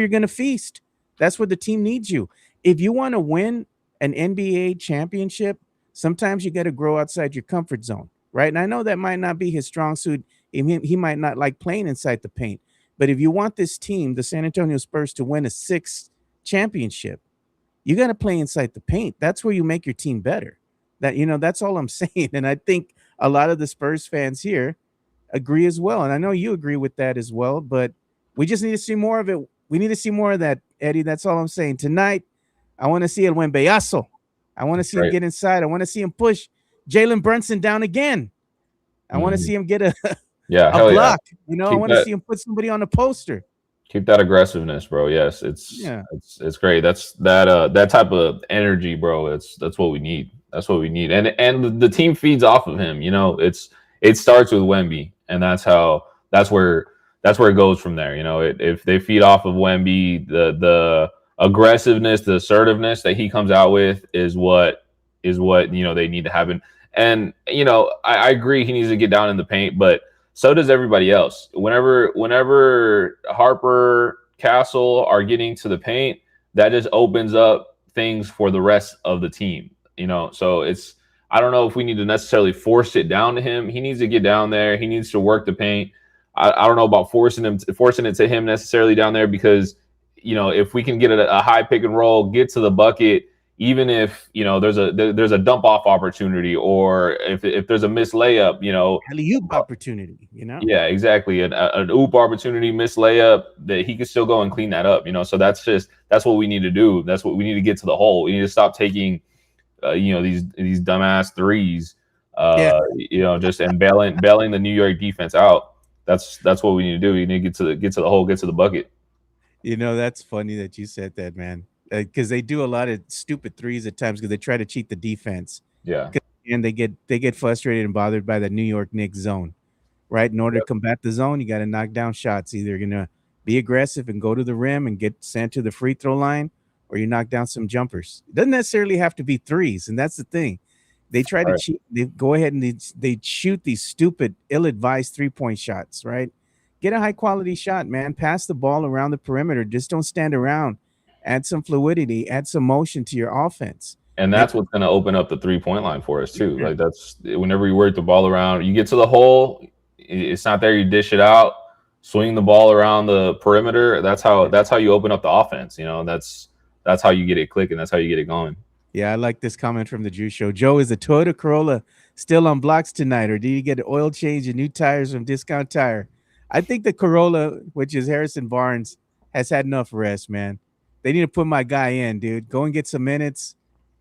S1: going to feast. That's where the team needs you. If you want to win an NBA championship, sometimes you got to grow outside your comfort zone, right? And I know that might not be his strong suit. He might not like playing inside the paint. But if you want this team, the San Antonio Spurs, to win a 6th championship, you got to play inside the paint. That's where you make your team better. That's all I'm saying. And I think a lot of the Spurs fans here agree as well. And I know you agree with that as well, but we just need to see more of it. We need to see more of that, Eddie. That's all I'm saying. Tonight, I want to see El Wembeyazo. I want to see him get inside. I want to see him push Jalen Brunson down again. I want to see him get a block. I want to see him put somebody on a poster.
S2: Keep that aggressiveness, bro. Yes, it's great. That's that type of energy, bro. That's what we need. That's what we need. And the team feeds off of him. It starts with Wemby, and that's where it goes from there. If they feed off of Wemby, the aggressiveness, the assertiveness that he comes out with is what they need to happen. And I agree he needs to get down in the paint, but so does everybody else. Whenever Harper, Castle are getting to the paint, that just opens up things for the rest of the team. So I don't know if we need to necessarily force it down to him. He needs to get down there. He needs to work the paint. I don't know about forcing it to him necessarily down there because if we can get a high pick and roll, get to the bucket, even if there's a dump off opportunity or if there's a missed layup,
S1: alley-oop opportunity,
S2: Yeah, exactly. An oop opportunity, missed layup, that he can still go and clean that up, So that's what we need to do. That's what we need to get to the hole. We need to stop taking these dumbass threes, just and bailing the New York defense out. That's what we need to do. We need to get to the hole, get to the bucket.
S1: That's funny that you said that, man. Because they do a lot of stupid threes at times because they try to cheat the defense.
S2: Yeah.
S1: And they get frustrated and bothered by the New York Knicks zone, right? In order to combat the zone, you got to knock down shots. Either you're going to be aggressive and go to the rim and get sent to the free throw line, or you knock down some jumpers. It doesn't necessarily have to be threes, and that's the thing. They try to cheat. They go ahead and they shoot these stupid, ill-advised 3-point shots, right? Get a high-quality shot, man. Pass the ball around the perimeter. Just don't stand around. Add some fluidity, add some motion to your offense.
S2: And that's what's going to open up the 3-point line for us too. Like that's whenever you work the ball around, you get to the hole, it's not there. You dish it out, swing the ball around the perimeter. That's how you open up the offense. You know, that's how you get it clicking. That's how you get it going.
S1: Yeah, I like this comment from the Drew Show. Joe, is the Toyota Corolla still on blocks tonight, or do you get an oil change and new tires from Discount Tire? I think the Corolla, which is Harrison Barnes, has had enough rest, man. They need to put my guy in, dude. Go and get some minutes,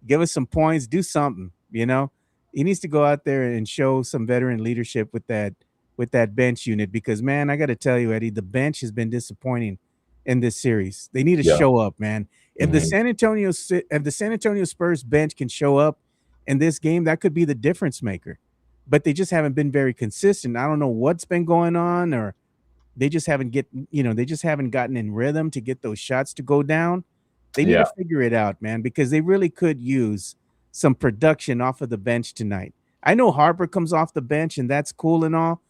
S1: give us some points, do something. You know, he needs to go out there and show some veteran leadership with that bench unit because, man, I got to tell you, Eddie, the bench has been disappointing in this series. They need to
S2: Yeah.
S1: show up, man. If the
S2: Mhm.
S1: San Antonio Spurs bench can show up in this game, that could be the difference maker. But they just haven't been very consistent. I don't know what's been going on, or they just haven't gotten in rhythm to get those shots to go down. They need
S2: Yeah.
S1: to figure it out, man, because they really could use some production off of the bench tonight. I know Harper comes off the bench and that's cool and all,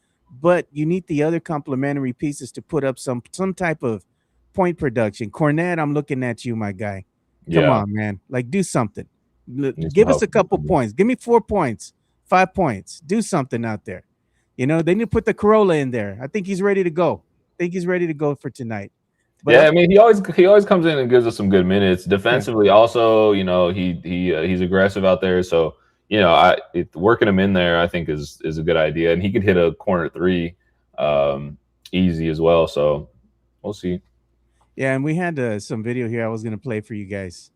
S1: but you need the other complementary pieces to put up some type of point production. Cornette, I'm looking at you, my guy. Come
S2: Yeah.
S1: on, man. Like, do something.
S2: Need some
S1: Give us
S2: help.
S1: a couple points. Give me 4 points, 5 points. Do something out there. You know, they need to put the Corolla in there. I think he's ready to go. I think he's ready to go for tonight. But
S2: Yeah, I mean, he always comes in and gives us some good minutes.
S1: yeah,
S2: Defensively, also, you know, he's aggressive out there. So, you know, working him in there, I think is a good idea, and he could hit a corner three, easy as well. So we'll see.
S1: yeah, and we had some video here I was gonna play for you guys.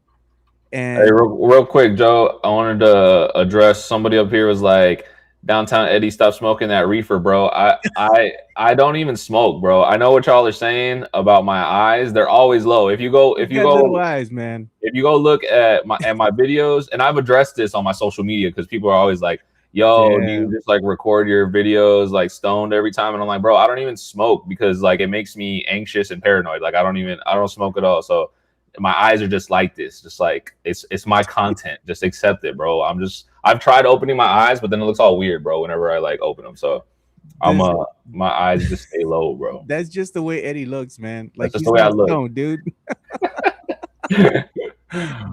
S2: Hey,
S1: And
S2: real quick, Joe, I wanted to address somebody up here was like, downtown Eddie, stop smoking that reefer, bro. I don't even smoke, bro. I know what y'all are saying about my eyes. They're always low. If you go
S1: you
S2: if you
S1: got little
S2: go
S1: eyes, man.
S2: if you go look at my videos, and I've addressed this on my social media because people are always like, yo, do you
S1: Damn.
S2: just like record your videos like stoned every time? And I'm like, bro, I don't even smoke because like it makes me anxious and paranoid. Like I don't smoke at all. So my eyes are just like this. Just like it's my content. Just accept it, bro. I've tried opening my eyes, but then it looks all weird, bro, whenever I like open them. So
S1: This,
S2: my eyes just stay low, bro.
S1: that's just the way Eddie looks, man.
S2: That's
S1: Like
S2: just
S1: he's
S2: the way I
S1: not
S2: look.
S1: stoned, dude.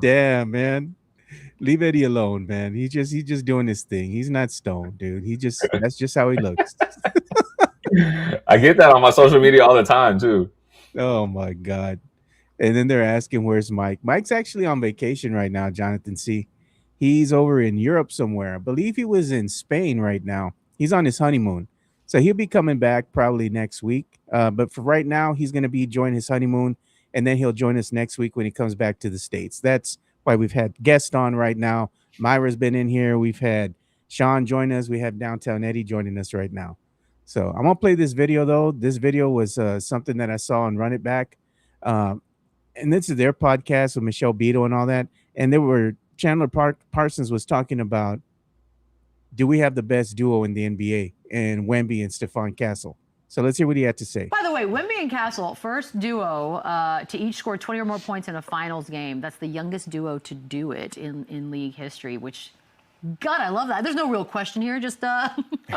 S1: Damn, man. Leave Eddie alone, man. He's just doing his thing. He's not stoned, dude. That's just how he looks.
S2: I get that on my social media all the time too.
S1: Oh my god. And then they're asking where's Mike. Mike's actually on vacation right now, Jonathan C. He's over in Europe somewhere. I believe he was in Spain right now. He's on his honeymoon. So he'll be coming back probably next week. But for right now, he's going to be enjoying his honeymoon. And then he'll join us next week when he comes back to the States. That's why we've had guests on right now. Myra's been in here. We've had Sean join us. We have Downtown Eddie joining us right now. So I'm going to play this video, though. This video was something that I saw on Run It Back. Um, and this is their podcast with Michelle Beto and all that. And they were Parsons was talking about, do we have the best duo in the NBA? And Wemby and Stephon Castle. So let's hear what he had to say.
S10: By the way, Wemby and Castle, first duo to each score 20 or more points in a finals game. That's the youngest duo to do it in league history, which, God, I love that. There's no real question here. Just how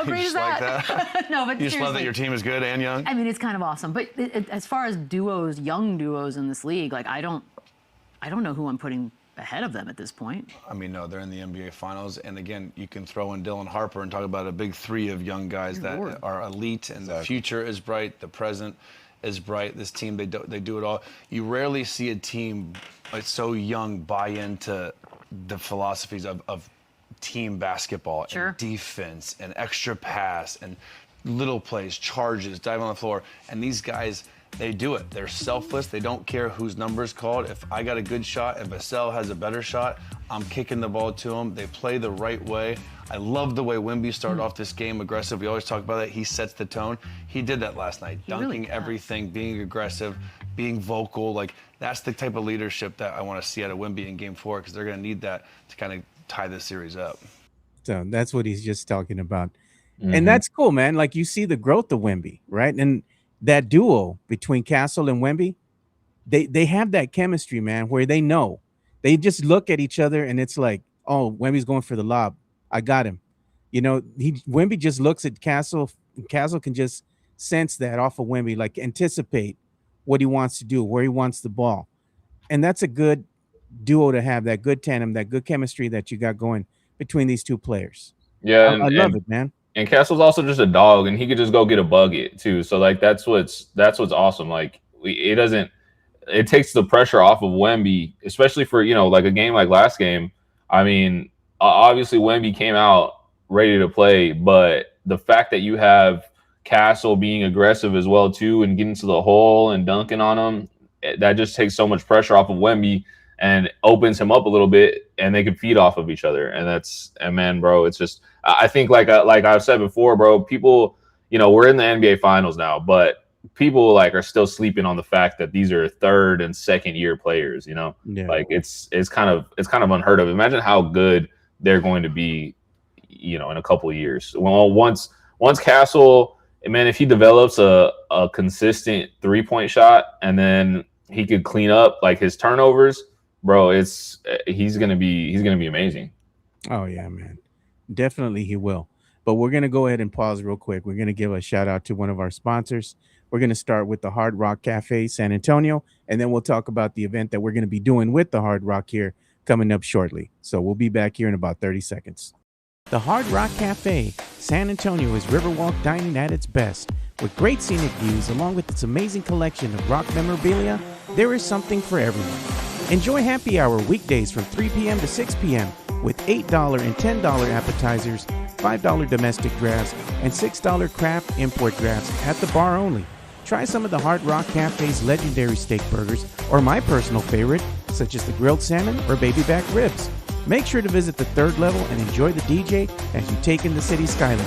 S10: great is
S11: like
S10: that? No, but
S11: You just love that
S10: seriously.
S11: your team is good and young?
S10: I mean, it's kind of awesome. But as far as duos, young duos in this league, like I don't know who I'm putting ahead of them at this point.
S11: I mean, no, they're in the NBA Finals. And again, you can throw in Dylan Harper and talk about a big three of young guys
S10: Good
S11: that
S10: Lord.
S11: are elite, and the future is bright, the present is bright. This team, they do it all. You rarely see a team that's so young buy into the philosophies of team basketball
S10: Sure.
S11: and defense and extra pass and little plays, charges, dive on the floor. And these guys, they do it. They're selfless. They don't care whose number is called. If I got a good shot, if Vassell has a better shot, I'm kicking the ball to him. They play the right way. I love the way Wemby started off this game aggressive. We always talk about it. He sets the tone. He did that last night,
S10: He really
S11: dunking
S10: does.
S11: everything, being aggressive, being vocal. Like, that's the type of leadership that I want to see out of Wemby in Game 4, because they're going to need that to kind of tie this series up.
S1: So that's what he's just talking about.
S2: Mhm.
S1: And that's cool, man. Like you see the growth of Wemby, right? And that duo between Castle and Wemby, they have that chemistry, man, where they know. They just look at each other and it's like, oh, Wemby's going for the lob. I got him. You know, Wemby just looks at Castle. Castle can just sense that off of Wemby, like anticipate what he wants to do, where he wants the ball. And that's a good duo to have, that good tandem, that good chemistry that you got going between these two players.
S2: Yeah,
S1: I love it, man.
S2: And Castle's also just a dog, and he could just go get a bucket too. So like that's what's awesome. Like it doesn't it takes the pressure off of Wemby, especially for like a game like last game. I mean, obviously Wemby came out ready to play, but the fact that you have Castle being aggressive as well too, and getting to the hole and dunking on him, that just takes so much pressure off of Wemby and opens him up a little bit, and they can feed off of each other. And man, bro, it's just I think like I've said before, bro, people, we're in the NBA Finals now, but people like are still sleeping on the fact that these are third and second year players.
S1: Yeah.
S2: Like it's kind of unheard of. Imagine how good they're going to be, in a couple of years. Well, once Castle, man, if he develops a consistent 3-point shot, and then he could clean up like his turnovers, bro, he's gonna be amazing.
S1: Oh yeah, man. Definitely he will. But we're gonna go ahead and pause real quick. We're gonna give a shout out to one of our sponsors. We're gonna start with the Hard Rock Cafe San Antonio, and then we'll talk about the event that we're gonna be doing with the Hard Rock here coming up shortly. So we'll be back here in about 30 seconds. The Hard Rock Cafe San Antonio is Riverwalk dining at its best. With great scenic views along with its amazing collection of rock memorabilia, there is something for everyone. Enjoy happy hour weekdays from 3 p.m. to 6 p.m. with $8 and $10 appetizers, $5 domestic drafts, and $6 craft import drafts at the bar only. Try some of the Hard Rock Cafe's legendary steak burgers, or my personal favorite, such as the grilled salmon or baby back ribs. Make sure to visit the third level and enjoy the DJ as you take in the city skyline.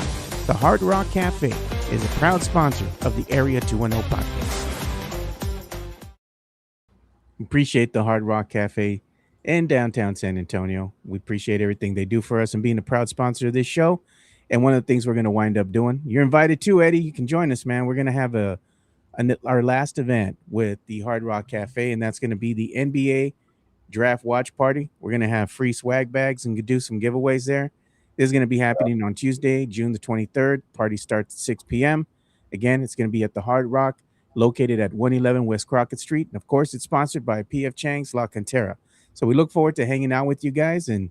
S1: The Hard Rock Cafe is a proud sponsor of the Area 210 podcast. Appreciate the Hard Rock Cafe in downtown San Antonio. We appreciate everything they do for us and being a proud sponsor of this show. And one of the things we're going to wind up doing, you're invited too, Eddie. You can join us, man. We're going to have our last event with the Hard Rock Cafe, and that's going to be the NBA draft watch party. We're going to have free swag bags and do some giveaways there. This is going to be happening on Tuesday, June the 23rd. Party starts at 6 p.m. Again, it's going to be at the Hard Rock, located at 111 West Crockett Street. And of course, it's sponsored by P.F. Chang's La Cantera. So we look forward to hanging out with you guys, and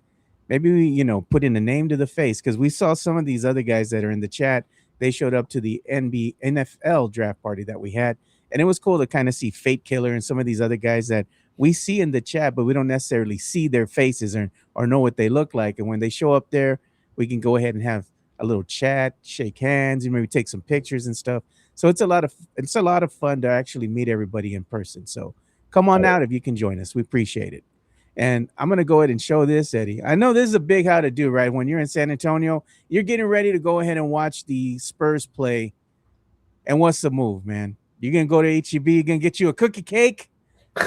S1: maybe we, put in a name to the face, because we saw some of these other guys that are in the chat. They showed up to the NFL draft party that we had, and it was cool to kind of see Fate Killer and some of these other guys that we see in the chat, but we don't necessarily see their faces or know what they look like. And when they show up there, we can go ahead and have a little chat, shake hands, and maybe take some pictures and stuff. So it's a lot of fun to actually meet everybody in person. So come on out if you can join us. We appreciate it. And I'm going to go ahead and show this, Eddie. I know this is a big how to do, right? When you're in San Antonio, you're getting ready to go ahead and watch the Spurs play. And what's the move, man? You're going to go to HEB, you're going to get you a cookie cake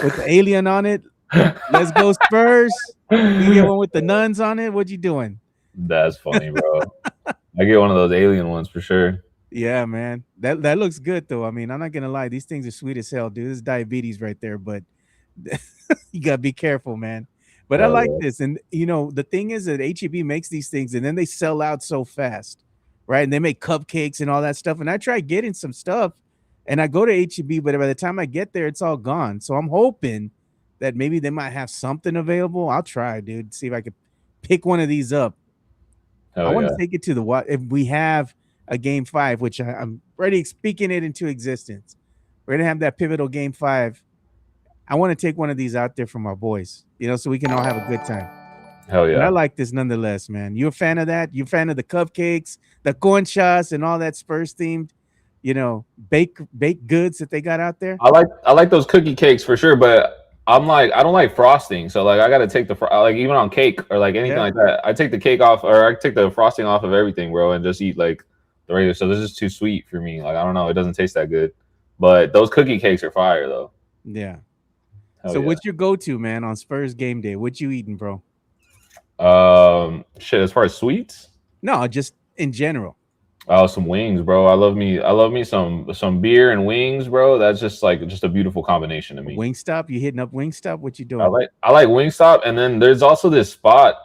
S1: with the alien on it. Let's go Spurs. You get one with the nuns on it. What you doing?
S2: That's funny, bro. I get one of those alien ones for sure.
S1: Yeah, man. That looks good, though. I mean, I'm not going to lie. These things are sweet as hell, dude. This is diabetes right there, but you got to be careful, man. But I like this. And, the thing is that HEB makes these things, and then they sell out so fast, right? And they make cupcakes and all that stuff. And I try getting some stuff, and I go to HEB, but by the time I get there, it's all gone. So I'm hoping that maybe they might have something available. I'll try, dude, see if I could pick one of these up. I want to take it to if we have a game 5, which I'm already speaking it into existence. We're going to have that pivotal game 5. I want to take one of these out there for my boys, so we can all have a good time.
S2: Hell yeah.
S1: But I like this nonetheless, man. You a fan of that? You a fan of the cupcakes, the conchas, and all that Spurs themed, baked goods that they got out there?
S2: I like those cookie cakes for sure, but I don't like frosting. So like I got to take even on cake or like anything like that. I take the cake off, or I take the frosting off of everything, bro, and just eat like the regular. So this is too sweet for me. Like I don't know, it doesn't taste that good. But those cookie cakes are fire though.
S1: Yeah. So what's your go-to, man, on Spurs game day? What you eating, bro?
S2: Shit, as far as sweets?
S1: No, just in general.
S2: Oh, some wings, bro. I love me some beer and wings, bro. That's just a beautiful combination to me.
S1: Wingstop, you hitting up Wingstop? What you doing?
S2: I like Wingstop, and then there's also this spot.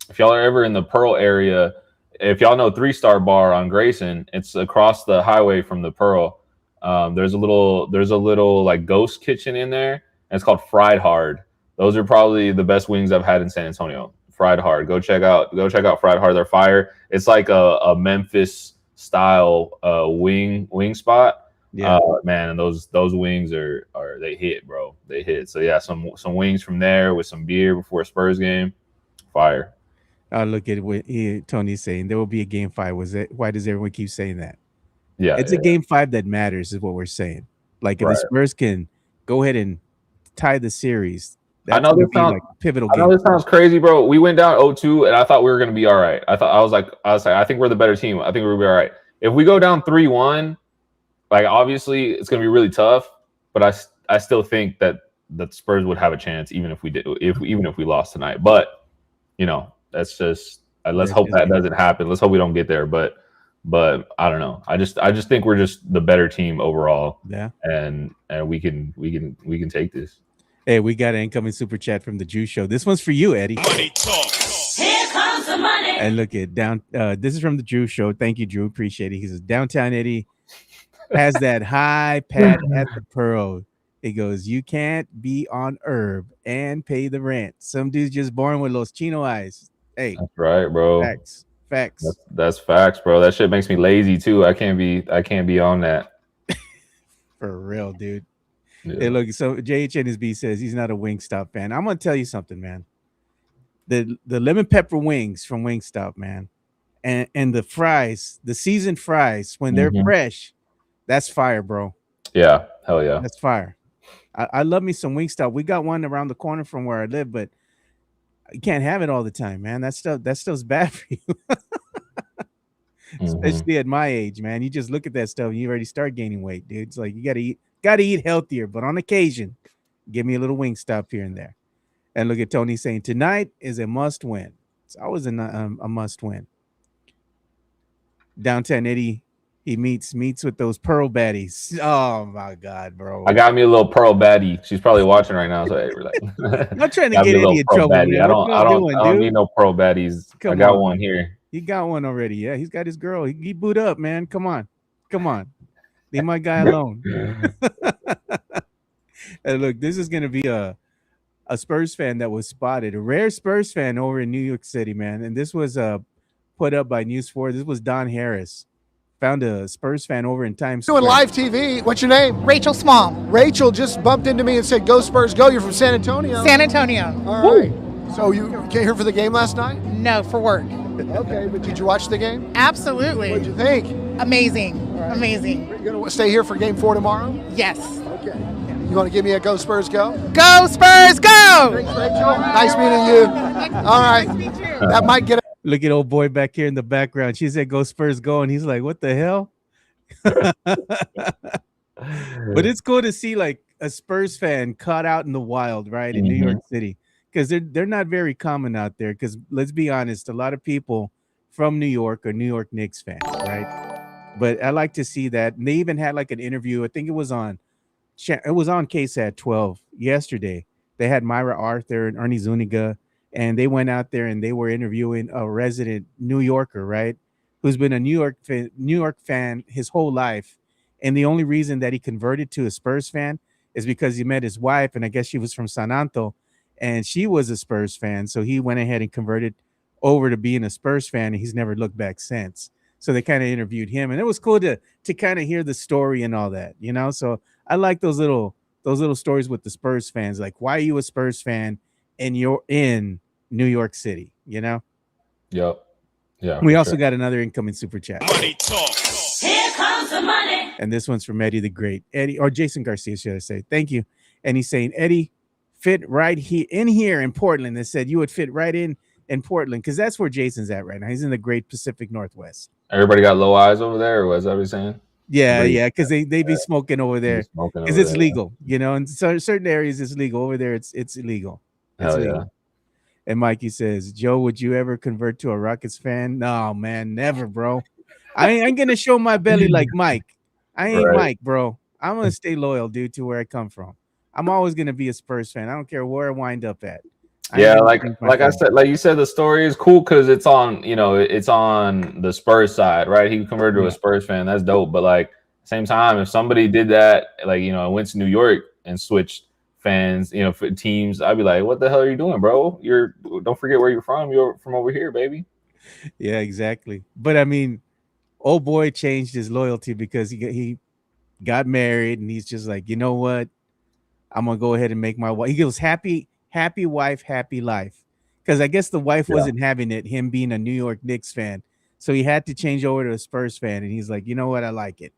S2: If y'all are ever in the Pearl area, if y'all know 3 Star Bar on Grayson, it's across the highway from the Pearl. There's a little like ghost kitchen in there, and it's called Fried Hard. Those are probably the best wings I've had in San Antonio. Fried Hard. Go check out Fried Hard. They're fire. It's like a Memphis style wing spot.
S1: Yeah.
S2: Man, and those wings are they hit, bro. They hit. So yeah, some wings from there with some beer before a Spurs game. Fire.
S1: Look at what Tony's saying. There will be a game 5. Why does everyone keep saying that?
S2: Yeah,
S1: It's a game 5 that matters, is what we're saying. Like if the
S2: Right.
S1: Spurs can go ahead and tie the series,
S2: I
S1: that's
S2: know
S1: gonna
S2: this
S1: be
S2: sounds
S1: like a pivotal
S2: I know
S1: game.
S2: this sounds crazy, bro. We went down 0-2, and I thought we were gonna be all right. I was like, I think we're the better team. I think we're gonna be all right. If we go down 3-1, like obviously it's gonna be really tough, but I still think that the Spurs would have a chance even if we lost tonight. But you know, that's just let's hope that doesn't happen. Let's hope we don't get there. But I don't know. I just think we're just the better team overall.
S1: Yeah.
S2: And we can take this.
S1: Hey, we got an incoming super chat from the Jew Show. This one's for you, Eddie.
S4: Money talk. Here comes the money.
S1: And look at this is from the Drew Show. Thank you, Drew. Appreciate it. He says, Downtown Eddie has that high pat at the Pearl. He goes, you can't be on herb and pay the rent. Some dude's just born with los chino eyes. Hey,
S2: that's right, bro.
S1: Facts.
S2: That's facts, bro. That shit makes me lazy too. I can't be on that.
S1: For real, dude.
S2: Yeah.
S1: Hey, look, so JHNSB says he's not a Wingstop fan. I'm gonna tell you something, man. The lemon pepper wings from Wingstop, man, and the fries, the seasoned fries when they're fresh, that's fire, bro.
S2: Yeah, hell yeah,
S1: that's fire. I love me some Wingstop. We got one around the corner from where I live, but you can't have it all the time, man. That stuff's bad for you. Especially at my age, man. You just look at that stuff and you already start gaining weight, dude. It's like you gotta eat healthier, but on occasion, give me a little Wingstop here and there. And look at Tony saying tonight is a must win. It's always a must win. Downtown Eddie, he meets with those Pearl baddies. Oh my God, bro!
S2: I got me a little Pearl baddie. She's probably watching right now. So hey, relax.
S1: I'm trying to get Eddie in trouble.
S2: I don't need no Pearl baddies. I got one here.
S1: He got one already. Yeah, he's got his girl. He boot up, man. Come on. Leave my guy alone. And look, this is gonna be a Spurs fan that was spotted, a rare Spurs fan over in New York City, man. And this was put up by News 4. This was Don Harris. Found a Spurs fan over in Times Square.
S12: Doing live TV. What's your name?
S13: Rachel Small.
S12: Rachel just bumped into me and said, "Go Spurs, go!" You're from San Antonio.
S13: San Antonio.
S12: All right. So you came here for the game last night?
S13: No, for work.
S12: Okay, but did you watch the game?
S13: Absolutely.
S12: What'd you think?
S13: Amazing. Right. Amazing.
S12: Are you gonna stay here for Game 4 tomorrow?
S13: Yes.
S12: Okay. You want to give me a Go Spurs, go?
S13: Go Spurs, go!
S12: Thanks, Rachel. Nice meeting you. All right.
S13: Nice to meet you.
S12: That might get.
S1: Look at old boy back here in the background. She said, "Go Spurs, go," and he's like, "What the hell?" But it's cool to see like a Spurs fan caught out in the wild, right, in New York City, because they're not very common out there. Because let's be honest, a lot of people from New York are New York Knicks fans, right? But I like to see that. And they even had like an interview. I think it was on KSAT 12 yesterday. They had Myra Arthur and Ernie Zuniga, and they went out there and they were interviewing a resident New Yorker, right, who's been a New York fan his whole life. And the only reason that he converted to a Spurs fan is because he met his wife, and I guess she was from San Anto, and she was a Spurs fan. So he went ahead and converted over to being a Spurs fan, and he's never looked back since. So they kind of interviewed him, and it was cool to kind of hear the story and all that, you know. So I like those little stories with the Spurs fans. Like, why are you a Spurs fan and you're in New York City, you know?
S2: Yep. Yeah.
S1: We also got another incoming super chat.
S4: Money talk. Here comes the money.
S1: And this one's from Eddie the Great. Eddie, or Jason Garcia, should I say. Thank you. And he's saying, Eddie, fit right here in Portland. They said you would fit right in Portland, because that's where Jason's at right now. He's in the great Pacific Northwest.
S2: Everybody got low eyes over there, or was that what you're saying?
S1: Yeah, because they be smoking over there. Because it's legal, you know. In certain areas, it's legal. Over there, it's illegal. It's legal. Yeah. And Mikey says, Joe, would you ever convert to a Rockets fan? No, man, never, bro. I ain't gonna show my belly like Mike. I ain't Mike, bro. I'm gonna stay loyal, dude, to where I come from. I'm always gonna be a Spurs fan. I don't care where I wind up at.
S2: Yeah, like I said, like you said, the story is cool because it's on, you know, it's on the Spurs side, right? He converted to a Spurs fan. That's dope. But like same time, if somebody did that, like, you know, went to New York and switched fans, for teams, I'd be like, "What the hell are you doing, bro? Don't forget where you're from. You're from over here, baby."
S1: Yeah, exactly. But I mean, old boy changed his loyalty because he got married, and he's just like, you know what? I'm gonna go ahead and make my wife. He goes, happy wife, happy life. Because I guess the wife
S2: Yeah.
S1: wasn't having it, him being a New York Knicks fan. So he had to change over to a Spurs fan. And he's like, you know what? I like it.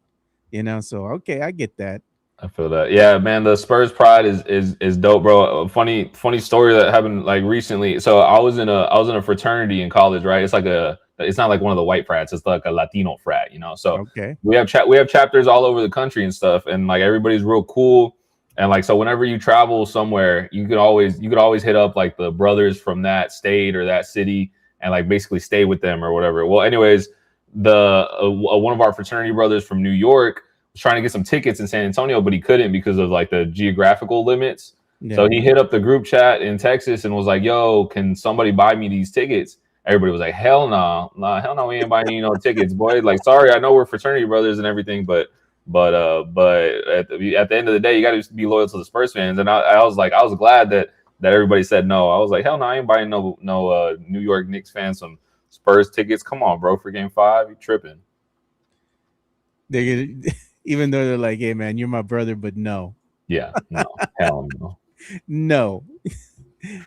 S1: So okay, I get that.
S2: I feel that. Yeah, man, the Spurs pride is dope, bro. A funny story that happened like recently. So I was in a fraternity in college, right? It's not like one of the white frats, it's like a Latino frat, So
S1: Okay.
S2: we have chapters all over the country and stuff, and like everybody's real cool. And like, so whenever you travel somewhere, you could always hit up like the brothers from that state or that city and like basically stay with them or whatever. Well, anyways, the one of our fraternity brothers from New York was trying to get some tickets in San Antonio, but he couldn't because of like the geographical limits.
S1: Yeah.
S2: So he hit up the group chat in Texas and was like, "Yo, can somebody buy me these tickets?" Everybody was like, "Hell no, hell no, we ain't buying you no tickets, boy." Like, sorry, I know we're fraternity brothers and everything, but at the end of the day, you got to be loyal to the Spurs fans. And I was like, I was glad that everybody said no. I was like, hell no, I ain't buying no New York Knicks fans some Spurs tickets. Come on, bro, for Game 5, you tripping?
S1: They're gonna, even though they're like, hey man, you're my brother, but no.
S2: Yeah, no, hell no,
S1: no.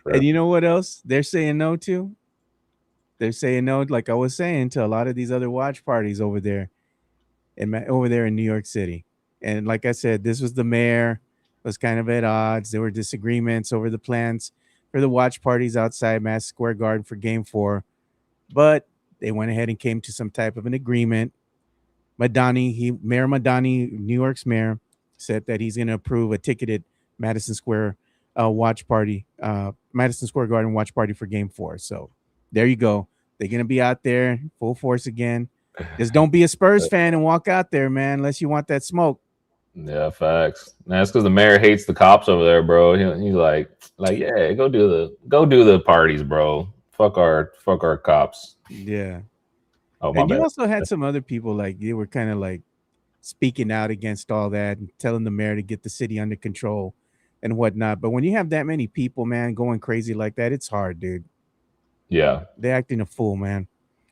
S1: And you know what else they're saying no to? They're saying no, like I was saying, to a lot of these other watch parties over there in New York City. And like I said, this was the mayor was kind of at odds. There were disagreements over the plans for the watch parties outside Madison Square Garden for Game 4, but they went ahead and came to some type of an agreement. Mayor Madani, New York's mayor, said that he's going to approve a ticketed Madison Square Madison Square Garden watch party for Game 4. So there you go. They're going to be out there full force again. Just don't be a Spurs fan and walk out there, man, unless you want that smoke.
S2: Yeah, facts. That's because the mayor hates the cops over there, bro. He's like, yeah, go do the parties, bro. Fuck our cops.
S1: Yeah.
S2: Oh, my
S1: And you
S2: bad.
S1: also had some other people like they were kind of like speaking out against all that and telling the mayor to get the city under control and whatnot. But when you have that many people, man, going crazy like that, it's hard, dude.
S2: Yeah.
S1: They're acting a fool, man.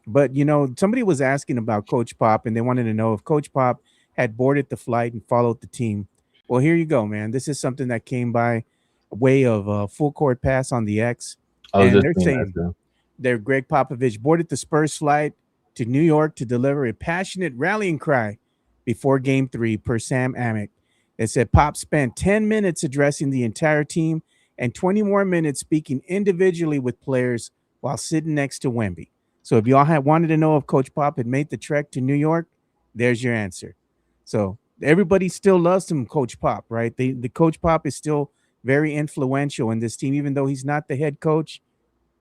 S1: But somebody was asking about Coach Pop, and they wanted to know if Coach Pop had boarded the flight and followed the team. Well, here you go, man. This is something that came by way of a full court pass on the X. And they're saying that Greg Popovich boarded the Spurs flight to New York to deliver a passionate rallying cry before Game 3, per Sam Amick. It said Pop spent 10 minutes addressing the entire team and 20 more minutes speaking individually with players while sitting next to Wemby. So if y'all had wanted to know if Coach Pop had made the trek to New York, there's your answer. So everybody still loves him, Coach Pop, right? The Coach Pop is still very influential in this team, even though he's not the head coach.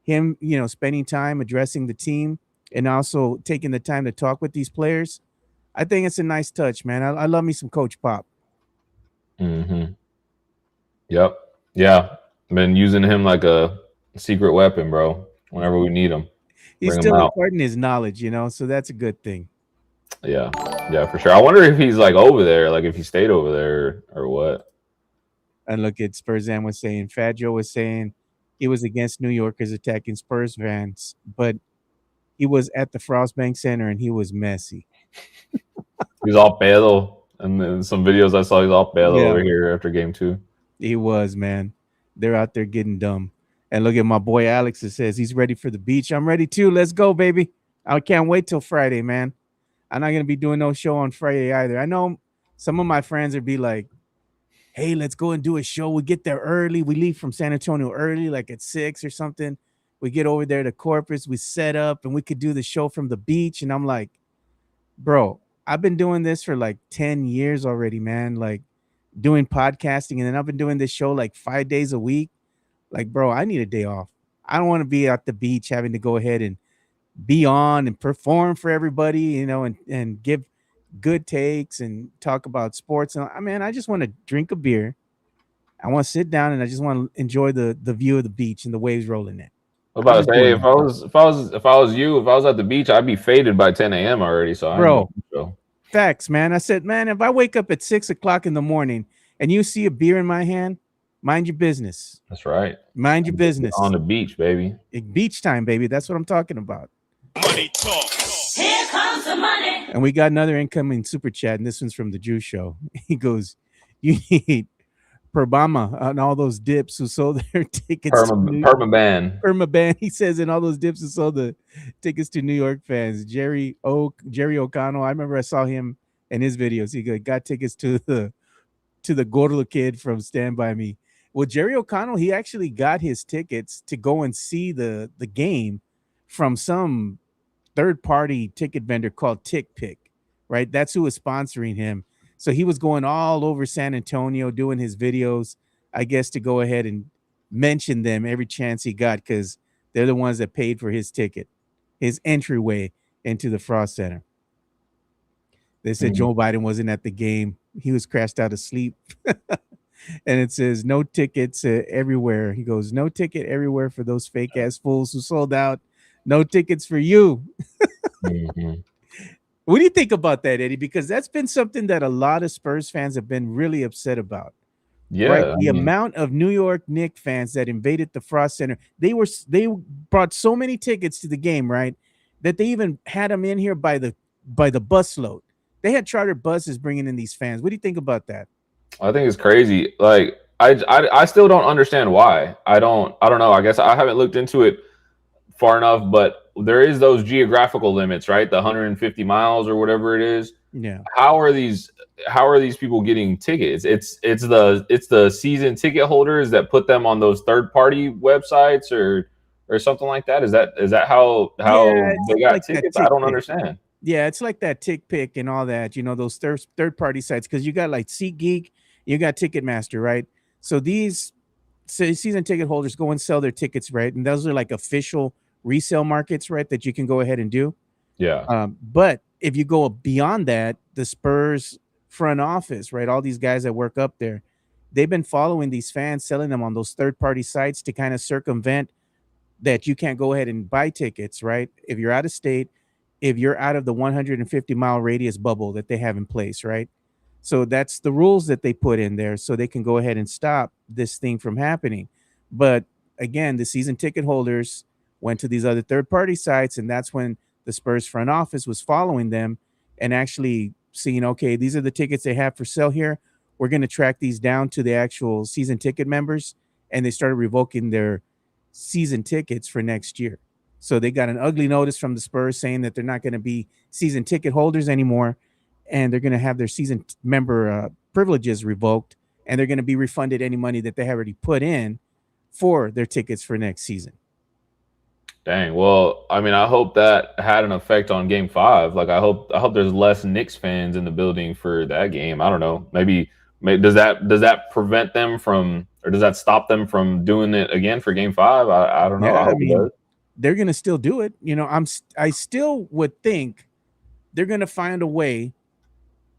S1: Him, spending time addressing the team and also taking the time to talk with these players, I think it's a nice touch, man. I love me some Coach Pop.
S2: Mm-hmm. Yep. Yeah. Been using him like a secret weapon, bro. Whenever we need him.
S1: He's
S2: Bring
S1: still
S2: him out.
S1: imparting his knowledge, so that's a good thing.
S2: Yeah. Yeah, for sure. I wonder if he's like over there, like if he stayed over there or what.
S1: And look at Spursam was saying, Fat Joe was saying he was against New Yorkers attacking Spurs fans, but he was at the Frostbank Center and he was messy.
S2: He's all pedo. And then some videos I saw, he's all pedo over here after Game 2.
S1: He was, man. They're out there getting dumb. And look at my boy Alex that says he's ready for the beach. I'm ready too. Let's go, baby. I can't wait till Friday, man. I'm not going to be doing no show on Friday either. I know some of my friends would be like, hey, let's go and do a show. We get there early. We leave from San Antonio early, like at 6 or something. We get over there to Corpus. We set up and we could do the show from the beach. And I'm like, bro, I've been doing this for like 10 years already, man. Like doing podcasting. And then I've been doing this show like 5 days a week. Like, bro, I need a day off. I don't want to be at the beach having to go ahead and be on and perform for everybody, and give good takes and talk about sports. And I just want to drink a beer. I want to sit down and I just want to enjoy the view of the beach and the waves rolling in.
S2: I was about to say, if I was you, if I was at the beach, I'd be faded by 10 a.m. already. So
S1: bro,
S2: I
S1: facts, man. I said, man, if I wake up at 6 o'clock in the morning and you see a beer in my hand, Mind your business.
S2: That's right.
S1: Mind your business.
S2: On the beach, baby.
S1: Beach time, baby. That's what I'm talking about.
S4: Money talk. Here comes the money.
S1: And we got another incoming super chat, and this one's from the Jew Show. He goes, "You need Perbama and all those dips who sold their tickets
S2: Permaban.
S1: Permaban." He says, and all those dips who sold the tickets to New York fans. Jerry O'Connell. I remember I saw him in his videos. He got tickets to the Gordo kid from Stand By Me. Well, Jerry O'Connell, he actually got his tickets to go and see the game from some third-party ticket vendor called TickPick, right? That's who was sponsoring him. So he was going all over San Antonio doing his videos, I guess, to go ahead and mention them every chance he got, because they're the ones that paid for his ticket, his entryway into the Frost Center. They said Joe Biden wasn't at the game. He was crashed out of sleep. And it says, no tickets everywhere. He goes, no ticket everywhere for those fake ass fools who sold out. No tickets for you. What do you think about that, Eddie? Because that's been something that a lot of Spurs fans have been really upset about.
S2: Yeah,
S1: right? The amount of New York Knicks fans that invaded the Frost Center. They brought so many tickets to the game, right? That they even had them in here by the busload. They had chartered buses bringing in these fans. What do you think about that?
S2: I think it's crazy. Like I still don't understand why. I don't know. I guess I haven't looked into it far enough, but there is those geographical limits, right? The 150 miles or whatever it is.
S1: Yeah.
S2: How are these people getting tickets? It's the season ticket holders that put them on those third party websites or something like that. Is that how they got tickets? I don't understand.
S1: Yeah, it's like that TickPick and all that, those third party sites, because you got like SeatGeek, you got Ticketmaster, right? So these season ticket holders go and sell their tickets, right? And those are like official resale markets, right, that you can go ahead and do.
S2: Yeah.
S1: But if you go beyond that, the Spurs front office, right, all these guys that work up there, they've been following these fans, selling them on those third party sites to kind of circumvent that you can't go ahead and buy tickets, right? If you're out of state, if you're out of the 150-mile radius bubble that they have in place, right? So that's the rules that they put in there so they can go ahead and stop this thing from happening. But again, the season ticket holders went to these other third-party sites, and that's when the Spurs front office was following them and actually seeing, okay, these are the tickets they have for sale here. We're going to track these down to the actual season ticket members, and they started revoking their season tickets for next year. So they got an ugly notice from the Spurs saying that they're not going to be season ticket holders anymore, and they're going to have their season member privileges revoked, and they're going to be refunded any money that they have already put in for their tickets for next season.
S2: Dang. Well, I mean, I hope that had an effect on Game 5. Like, I hope there's less Knicks fans in the building for that game. I don't know. Maybe does that prevent them from, or does that stop them from doing it again for Game 5? I don't know.
S1: Yeah,
S2: I hope it does.
S1: They're going to still do it. I still would think they're going to find a way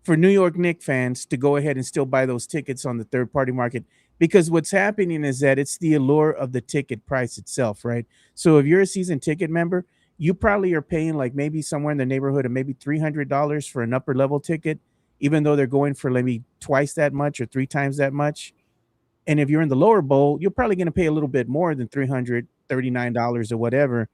S1: for New York Knicks fans to go ahead and still buy those tickets on the third party market, because what's happening is that it's the allure of the ticket price itself, right? So if you're a season ticket member, you probably are paying like maybe somewhere in the neighborhood of maybe $300 for an upper level ticket, even though they're going for maybe twice that much or 3 times that much. And if you're in the lower bowl, you're probably going to pay a little bit more than $339 or whatever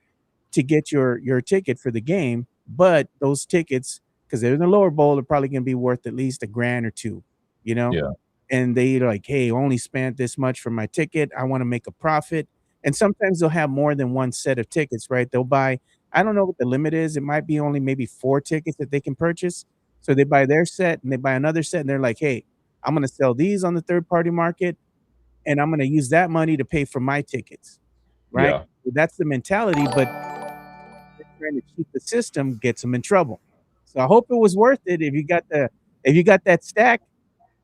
S1: to get your ticket for the game. But those tickets, because they're in the lower bowl, they're probably going to be worth at least $1,000 or $2,000,
S2: Yeah.
S1: And they're like, hey, only spent this much for my ticket. I want to make a profit. And sometimes they'll have more than one set of tickets, right? They'll buy, I don't know what the limit is. It might be only maybe 4 tickets that they can purchase. So they buy their set and they buy another set, and they're like, hey, I'm going to sell these on the third party market, and I'm going to use that money to pay for my tickets, right?
S2: Yeah.
S1: So that's the mentality, but trying to cheat the system gets them in trouble. So I hope it was worth it if you got that stack,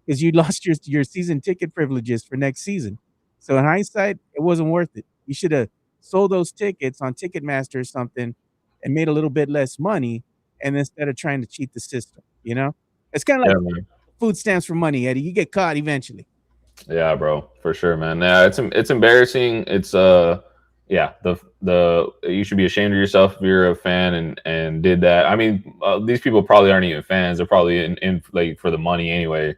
S1: because you lost your season ticket privileges for next season. So in hindsight, it wasn't worth it. You should have sold those tickets on Ticketmaster or something and made a little bit less money, and instead of trying to cheat the system, it's kind of like food stamps for money, Eddie. You get caught eventually.
S2: Yeah, bro, for sure, man. Yeah, it's embarrassing. It's yeah, you should be ashamed of yourself if you're a fan and did that. I mean, these people probably aren't even fans. They're probably in like for the money anyway.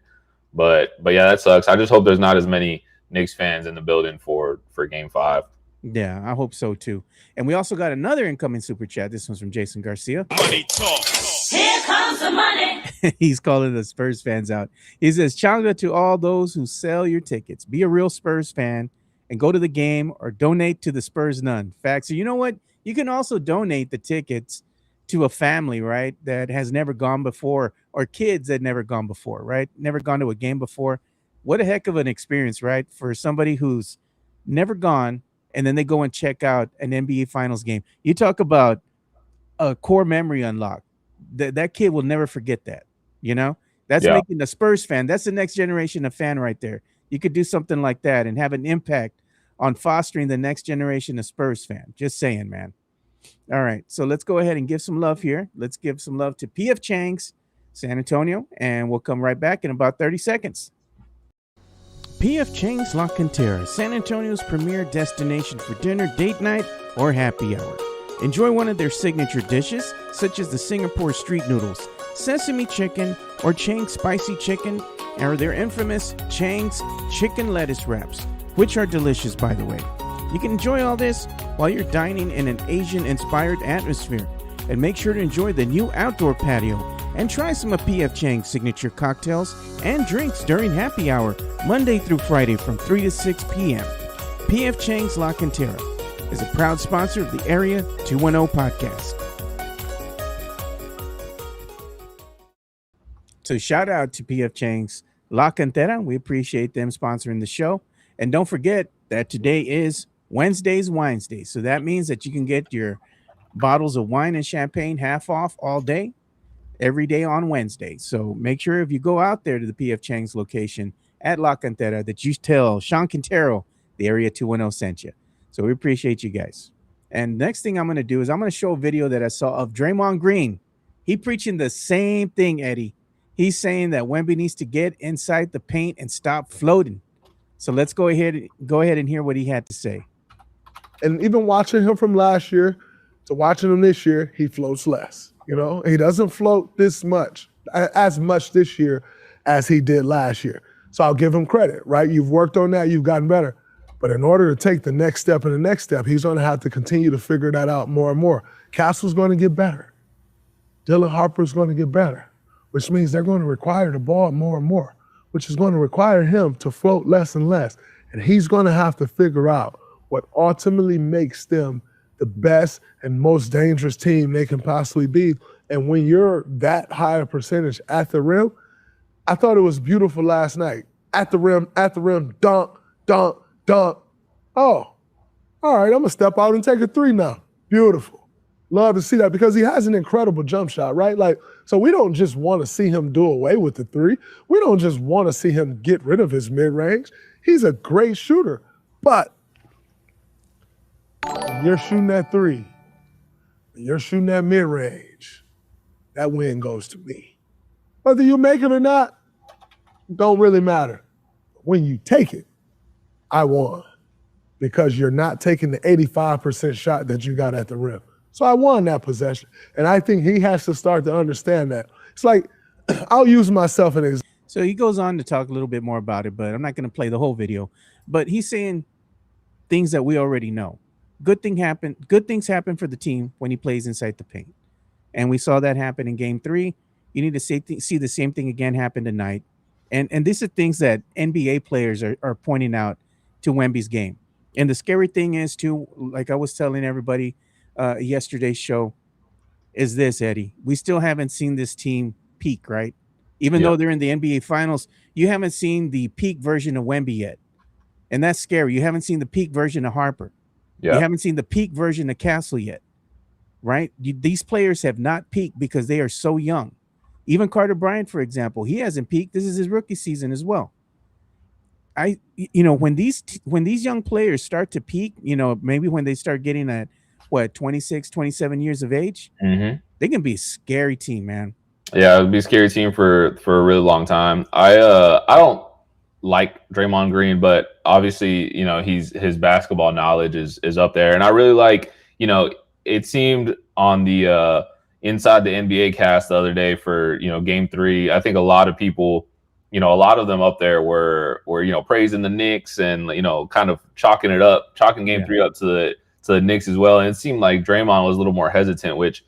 S2: But yeah, that sucks. I just hope there's not as many Knicks fans in the building for Game 5.
S1: Yeah, I hope so too. And we also got another incoming super chat. This one's from Jason Garcia.
S4: Money talk. Here comes the money.
S1: He's calling the Spurs fans out. He says, "Changa to all those who sell your tickets. Be a real Spurs fan and go to the game or donate to the Spurs None." Facts. So you know what? You can also donate the tickets to a family, right, that has never gone before, or kids that never gone before, right? Never gone to a game before. What a heck of an experience, right? For somebody who's never gone and then they go and check out an NBA Finals game. You talk about a core memory unlock. That kid will never forget that. You know, that's making the Spurs fan. That's the next generation of fan right there. You could do something like that and have an impact on fostering the next generation of Spurs fan. Just saying, man. All right, so let's go ahead and give some love here. Let's give some love to PF Chang's San Antonio, and we'll come right back in about 30 seconds. PF Chang's La Cantera, San Antonio's premier destination for dinner, date night, or happy hour. Enjoy one of their signature dishes, such as the Singapore street noodles, sesame chicken, or Chang's spicy chicken, or their infamous Chang's chicken lettuce wraps, which are delicious, by the way. You can enjoy all this while you're dining in an Asian-inspired atmosphere. And make sure to enjoy the new outdoor patio and try some of PF Chang's signature cocktails and drinks during happy hour, Monday through Friday from 3 to 6 p.m. PF Chang's La Cantera is a proud sponsor of the Area 210 podcast. So shout out to PF Chang's La Cantera. We appreciate them sponsoring the show. And don't forget that today is Wednesday's Wines Day. So that means that you can get your bottles of wine and champagne half off all day, every day on Wednesday. So make sure if you go out there to the PF Chang's location at La Cantera that you tell Sean Quintero, the Area 210 sent you. So we appreciate you guys. And next thing I'm going to do is I'm going to show a video that I saw of Draymond Green. He preaching the same thing, Eddie. He's saying that Wemby needs to get inside the paint and stop floating. So let's go ahead and hear what he had to say.
S14: And even watching him from last year to watching him this year, he floats less. You know, he doesn't float as much this year as he did last year. So I'll give him credit, right? You've worked on that, you've gotten better. But in order to take the next step and the next step, he's going to have to continue to figure that out more and more. Castle's going to get better. Dylan Harper's going to get better, which means they're going to require the ball more and more, which is going to require him to float less and less. And he's going to have to figure out what ultimately makes them the best and most dangerous team they can possibly be. And when you're that high a percentage at the rim, I thought it was beautiful last night. At the rim, dunk, dunk, dunk. Oh, all right, I'm going to step out and take a three now. Beautiful. Love to see that because he has an incredible jump shot, right? Like, so we don't just want to see him do away with the three. We don't just want to see him get rid of his mid-range. He's a great shooter. But when you're shooting that three, when you're shooting that mid-range, that win goes to me. Whether you make it or not, don't really matter. When you take it, I won because you're not taking the 85% shot that you got at the rim. So I won that possession. And I think he has to start to understand that. It's like, I'll use myself as an example.
S1: So he goes on to talk a little bit more about it, but I'm not going to play the whole video. But he's saying things that we already know. Good things happen for the team when he plays inside the paint. And we saw that happen in Game 3. You need to see the same thing again happen tonight. And these are things that NBA players are pointing out to Wemby's game. And the scary thing is, too, like I was telling everybody yesterday's show, is this, Eddie. We still haven't seen this team peak, right? Even though they're in the NBA Finals, you haven't seen the peak version of Wemby yet. And that's scary. You haven't seen the peak version of Harper. You haven't seen the peak version of Castle yet, right? These players have not peaked because they are so young. Even Carter Bryant, for example, he hasn't peaked. This is his rookie season as well. When these young players start to peak, maybe when they start getting at 26, 27 years of age, they can be a scary team, man.
S2: Yeah, it would be a scary team for a really long time. I don't like Draymond Green, but obviously, his basketball knowledge is up there. And I really like, it seemed on the inside the NBA cast the other day for, Game 3, I think a lot of people you know, a lot of them up there were you know, praising the Knicks and, you know, kind of chalking game 3 up to the Knicks as well. And it seemed like Draymond was a little more hesitant, which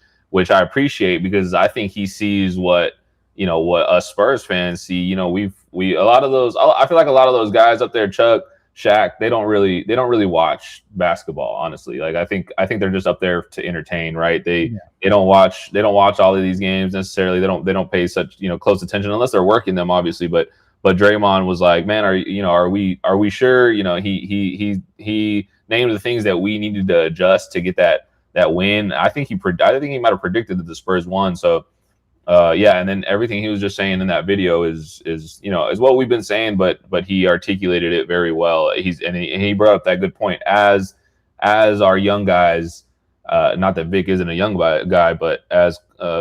S2: I appreciate, because I think he sees what us Spurs fans see. You know, we a lot of those, I feel like a lot of those guys up there, Chuck, Shaq, they don't really watch basketball, honestly. Like I think they're just up there to entertain, right? They don't watch all of these games necessarily. They don't pay such, you know, close attention unless they're working them, obviously. But Draymond was like, man, are we sure? You know, he named the things that we needed to adjust to get that win. I think he might have predicted that the Spurs won. So and then everything he was just saying in that video is what we've been saying, but he articulated it very well. He brought up that good point as our young guys. Not that Vic isn't a young guy, but as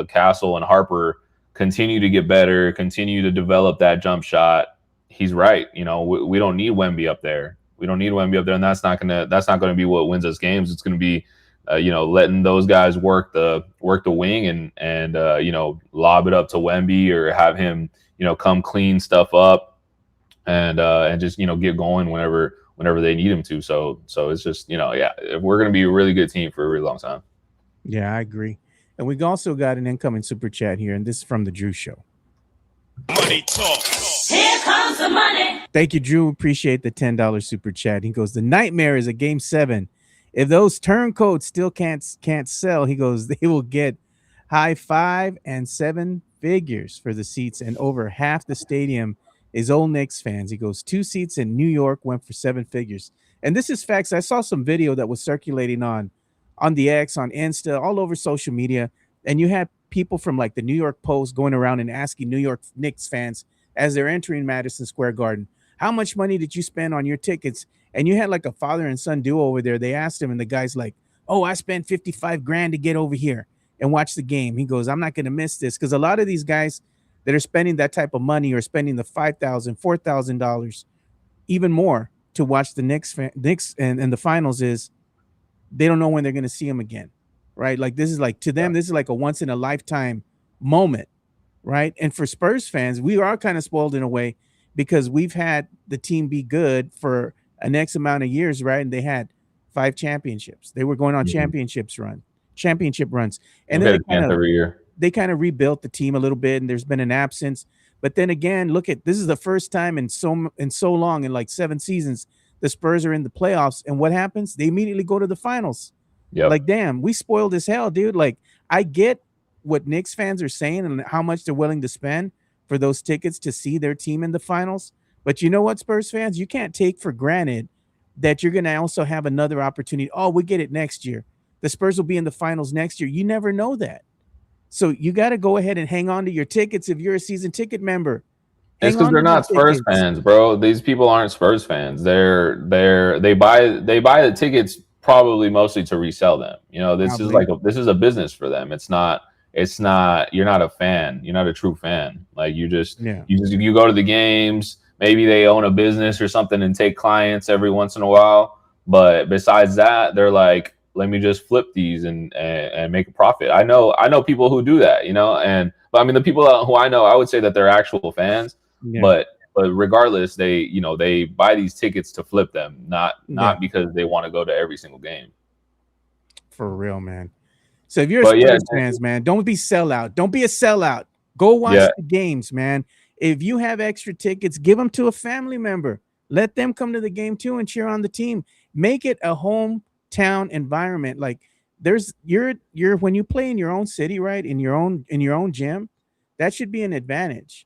S2: Castle and Harper continue to get better, continue to develop that jump shot, he's right. You know, we don't need Wemby up there. And that's not gonna be what wins us games. It's gonna be letting those guys work the wing and lob it up to Wemby, or have him, come clean stuff up and just, get going whenever they need him to. So it's just, we're going to be a really good team for a really long time.
S1: Yeah, I agree. And we also got an incoming super chat here, and this is from the Drew Show.
S4: Money talk. Here comes the money.
S1: Thank you, Drew. Appreciate the $10 super chat. He goes, the nightmare is a Game 7. If those turncoats still can't sell, he goes, they will get high 5 and 7 figures for the seats, and over half the stadium is old Knicks fans. He goes, 2 seats in New York went for 7 figures. And this is facts. I saw some video that was circulating on the X, on Insta, all over social media, and you had people from like the New York Post going around and asking New York Knicks fans as they're entering Madison Square Garden, how much money did you spend on your tickets? And you had like a father and son duo over there. They asked him, and the guy's like, oh, I spent 55 grand to get over here and watch the game. He goes, I'm not going to miss this. Because a lot of these guys that are spending that type of money, or spending the $5,000, $4,000, even more to watch the Knicks and the finals, is they don't know when they're going to see them again, right? Like this is like, to them, this is like a once in a lifetime moment, right? And for Spurs fans, we are kind of spoiled in a way, because we've had the team be good for an X amount of years, right? And they had 5 championships. They were going on championship runs. And then they kind of rebuilt the team a little bit, and there's been an absence. But then again, look at, this is the first time in so long, in like 7 seasons, the Spurs are in the playoffs. And what happens? They immediately go to the finals.
S2: Yep.
S1: Like, damn, we spoiled as hell, dude. Like, I get what Knicks fans are saying and how much they're willing to spend for those tickets to see their team in the finals. But you know what, Spurs fans? You can't take for granted that you're going to also have another opportunity. Oh, we get it next year. The Spurs will be in the finals next year. You never know that. So you got to go ahead and hang on to your tickets if you're a season ticket member.
S2: It's because they're not Spurs fans, bro. These people aren't Spurs fans. They buy the tickets probably mostly to resell them. You know, this is a business for them. It's not, you're not a fan. You're not a true fan. Like you go to the games. Maybe they own a business or something and take clients every once in a while. But besides that, they're like, let me just flip these and make a profit. I know people who do that, but I mean, the people who I know, I would say that they're actual fans, but regardless, they buy these tickets to flip them, not because they want to go to every single game.
S1: For real, man. So if you're a Spurs fans, man, don't be sellout. Don't be a sellout. Go watch the games, man. If you have extra tickets, give them to a family member. Let them come to the game too and cheer on the team. Make it a hometown environment. Like you're when you play in your own city, right? In your own gym, that should be an advantage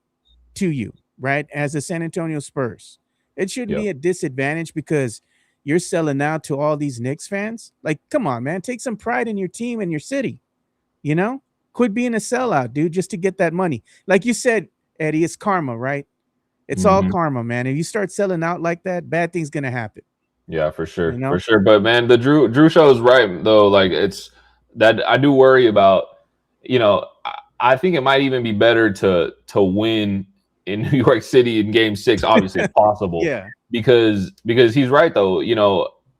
S1: to you, right? As a San Antonio Spurs, it shouldn't be a disadvantage because you're selling out to all these Knicks fans. Like, come on, man, take some pride in your team and your city. Quit being a sellout, dude, just to get that money. Like you said, Eddie, it's karma, right? It's all karma, man. If you start selling out like that, bad things gonna happen.
S2: Yeah, for sure, for sure. But man, the Drew show is right though. Like it's that I do worry about. I think it might even be better to win in New York City in Game 6, obviously if possible.
S1: Yeah,
S2: because he's right though.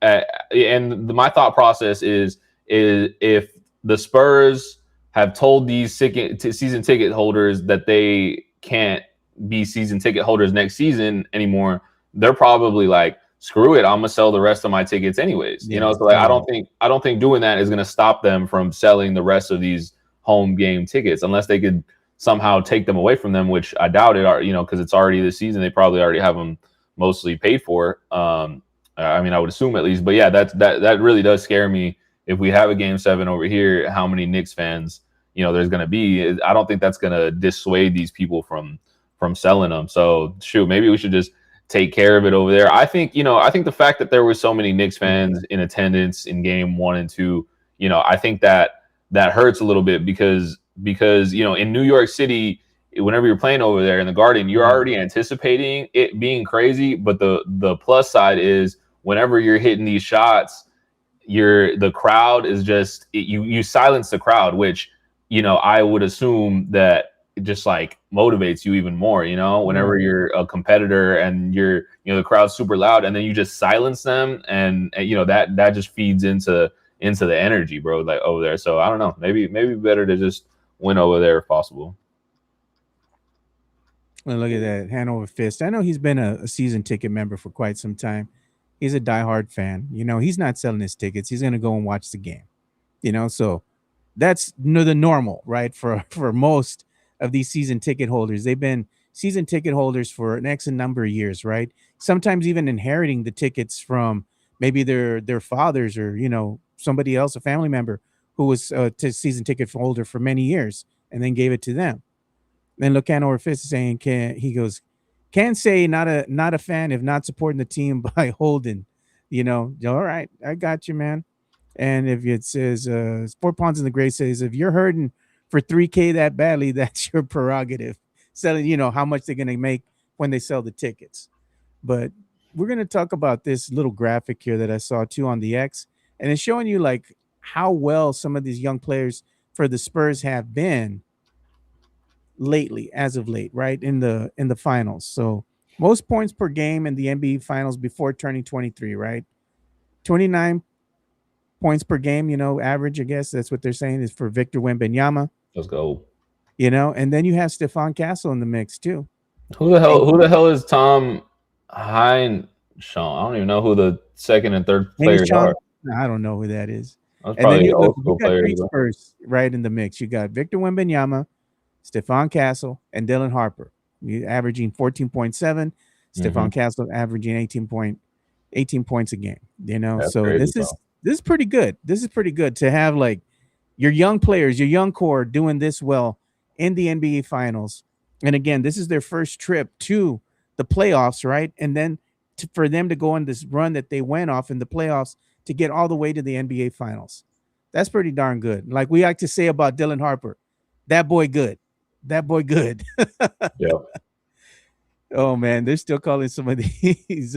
S2: And my thought process is if the Spurs have told these season ticket holders that they can't be season ticket holders next season anymore, they're probably like, screw it, I'm gonna sell the rest of my tickets anyways. You know, so like I don't think doing that is gonna stop them from selling the rest of these home game tickets unless they could somehow take them away from them, which I doubt it. You know, because it's already this season, they probably already have them mostly paid for. I mean, I would assume at least, but yeah, that really does scare me. If we have a game 7 over here, how many Knicks fans, you know, there's going to be? I don't think that's going to dissuade these people from selling them. So shoot, maybe we should just take care of it over there. I think, you know, I think the fact that there were so many Knicks fans in attendance in game 1 and 2, you know, I think that hurts a little bit because, you know, in New York City, whenever you're playing over there in the Garden, you're already anticipating it being crazy. But the plus side is whenever you're hitting these shots, the crowd is just you silence the crowd, which, you know, I would assume that it just like motivates you even more, you know, whenever you're a competitor and you know, the crowd's super loud and then you just silence them and you know, that just feeds into the energy, bro, like over there. So I don't know, maybe better to just win over there if possible.
S1: Well, look at that, Hanover Fist. I know he's been a season ticket member for quite some time. He's a diehard fan. You know, he's not selling his tickets. He's going to go and watch the game. You know, so that's the normal, right? For most of these season ticket holders, they've been season ticket holders for an X number of years, right? Sometimes even inheriting the tickets from maybe their fathers or, you know, somebody else, a family member who was a season ticket holder for many years and then gave it to them. Then look, Hanover Fist is saying, can say not a fan if not supporting the team by holding, you know. All right, I got you, man. And if it says Sport Pawns in the Gray says if you're hurting for $3K that badly, that's your prerogative. Selling, you know, how much they're gonna make when they sell the tickets. But we're gonna talk about this little graphic here that I saw too on the X, and it's showing you like how well some of these young players for the Spurs have been lately, as of late, right? In the finals. So most points per game in the NBA finals before turning 23, right? 29 points per game, you know, average, I guess that's what they're saying is for Victor Wembanyama.
S2: Let's go.
S1: You know, and then you have Stephon Castle in the mix too.
S2: Who the hell is Tom Hineshaw? I don't even know who the second and third players are.
S1: I don't know who that is.
S2: That's probably
S1: you
S2: old school
S1: got three
S2: players.
S1: Spurs right in the mix. You got Victor Wembanyama, Stephon Castle, and Dylan Harper. You're averaging 14.7. Stephon Castle averaging 18 points a game. You know,
S2: That's
S1: so
S2: crazy,
S1: this is pretty good. This is pretty good to have like your young players, your young core doing this well in the NBA finals. And again, this is their first trip to the playoffs, right? And then for them to go on this run that they went off in the playoffs to get all the way to the NBA finals. That's pretty darn good. Like we like to say about Dylan Harper, that boy good. That boy good.
S2: Yeah.
S1: Oh man, they're still calling some of these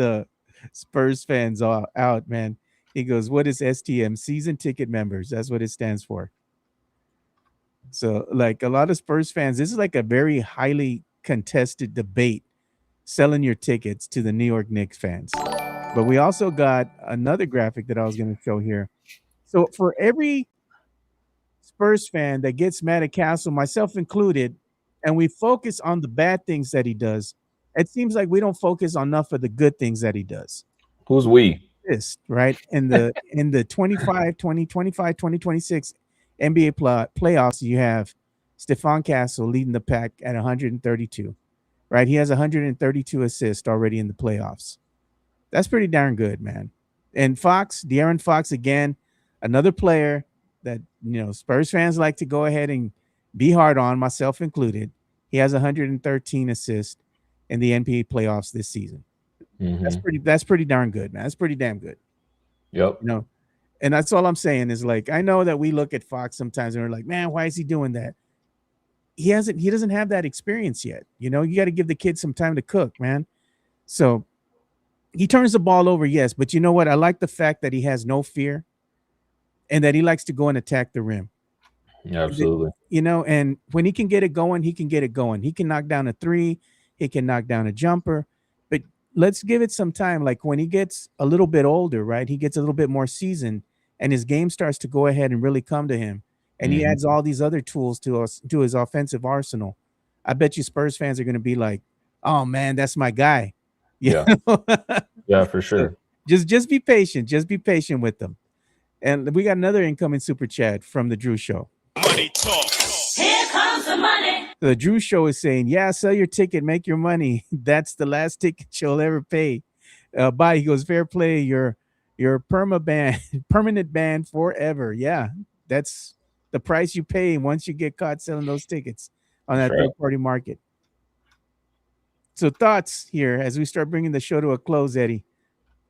S1: Spurs fans out, man. He goes, what is STM? Season ticket members. That's what it stands for. So like a lot of Spurs fans, this is like a very highly contested debate selling your tickets to the New York Knicks fans. But we also got another graphic that I was going to show here. So for every Spurs fan that gets mad at Castle, myself included, and we focus on the bad things that he does, it seems like we don't focus on enough of the good things that he does.
S2: Who's we?
S1: This, right? In the 2026 NBA playoffs, you have Stephon Castle leading the pack at 132, right? He has 132 assists already in the playoffs. That's pretty darn good, man. And De'Aaron Fox, again, another player that, you know, Spurs fans like to go ahead and be hard on, myself included. He has 113 assists in the NBA playoffs this season. That's pretty darn good, man. That's pretty damn good.
S2: Yep.
S1: You know, and that's all I'm saying is like, I know that we look at Fox sometimes and we're like, man, why is he doing that? He doesn't have that experience yet. You know, you got to give the kid some time to cook, man. So he turns the ball over, yes, but you know what? I like the fact that he has no fear and that he likes to go and attack the rim.
S2: Yeah, absolutely.
S1: You know, and when he can get it going, he can get it going. He can knock down a three, he can knock down a jumper, but let's give it some time. Like when he gets a little bit older, right? He gets a little bit more seasoned and his game starts to go ahead and really come to him. And he adds all these other tools to his offensive arsenal. I bet you Spurs fans are going to be like, oh man, that's my guy.
S2: Yeah.
S1: know?
S2: Yeah, for
S1: So
S2: sure.
S1: just be patient. Just be patient with them. And we got another incoming super chat from the Drew Show.
S4: Money talk. Here comes the money.
S1: The Drew Show is saying, "Yeah, sell your ticket, make your money. That's the last ticket you'll ever pay." Bye. He goes, "Fair play. You're permanent ban forever." Yeah, that's the price you pay once you get caught selling those tickets on
S2: That's
S1: that
S2: right.
S1: third party market. So thoughts here as we start bringing the show to a close, Eddie.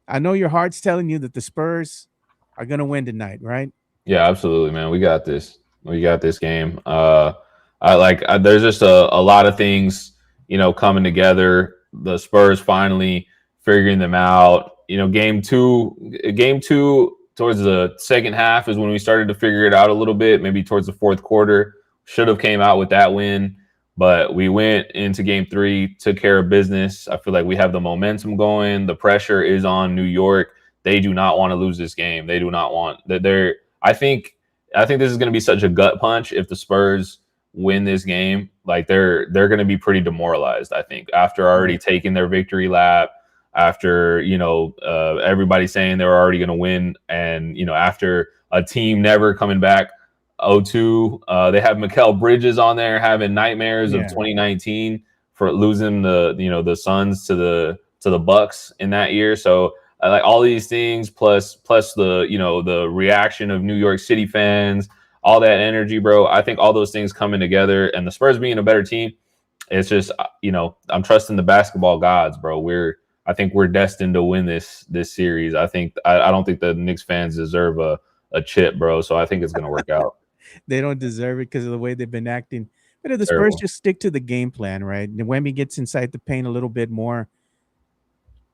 S1: I know your heart's telling you that the Spurs are going to win tonight, right?
S2: Yeah, absolutely, man. We got this. We got this game. There's just a lot of things, coming together. The Spurs finally figuring them out. Game two towards the second half is when we started to figure it out a little bit. Maybe towards the fourth quarter, should have came out with that win, but we went into game three, took care of business. I feel like we have the momentum going. The pressure is on New York. They do not want to lose this game. They do not want that. I think this is going to be such a gut punch if the Spurs win this game. Like they're going to be pretty demoralized. I think after already taking their victory lap, after everybody saying they're already going to win, and after a team never coming back 0-2, they have Mikal Bridges on there having nightmares of 2019 for losing the Suns to the Bucks in that year. So like all these things plus the the reaction of New York City fans, all that energy, bro. I think all those things coming together, and the Spurs being a better team, it's just I'm trusting the basketball gods, bro. I think we're destined to win this series. I don't think the Knicks fans deserve a chip, bro. So I think it's gonna work out.
S1: They don't deserve it because of the way they've been acting. But if the Spurs
S2: Terrible.
S1: just stick to the game plan, right? And Wemby gets inside the paint a little bit more,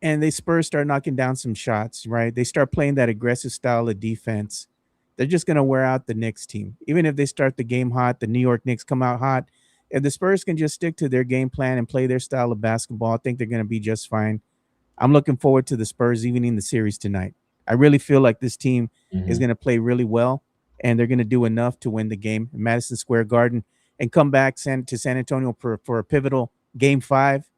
S1: and the Spurs start knocking down some shots, right? They start playing that aggressive style of defense. They're just going to wear out the Knicks team. Even if they start the game hot, the New York Knicks come out hot. If the Spurs can just stick to their game plan and play their style of basketball, I think they're going to be just fine. I'm looking forward to the Spurs even in the series tonight. I really feel like this team is going to play really well, and they're going to do enough to win the game in Madison Square Garden and come back to San Antonio for a pivotal Game 5.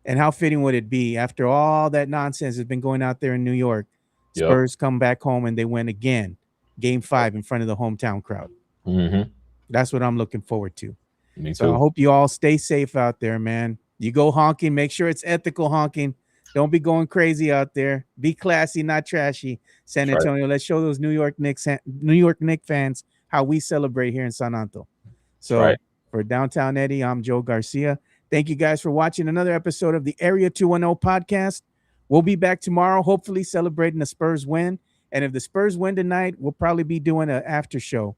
S1: And how fitting would it be after all that nonsense has been going out there in New York?
S2: Yep.
S1: Spurs come back home and they win again, Game 5 in front of the hometown crowd. That's what I'm looking forward to.
S2: Me too.
S1: So I hope you all stay safe out there, man. You go honking, make sure it's ethical honking. Don't be going crazy out there. Be classy, not trashy. San
S2: That's right.
S1: Antonio, let's show those New York Knicks fans how we celebrate here in San Antonio. So
S2: right.
S1: For Downtown Eddie, I'm Joe Garcia. Thank you guys for watching another episode of the Area 210 podcast. We'll be back tomorrow, hopefully celebrating the Spurs win. And if the Spurs win tonight, we'll probably be doing an after show.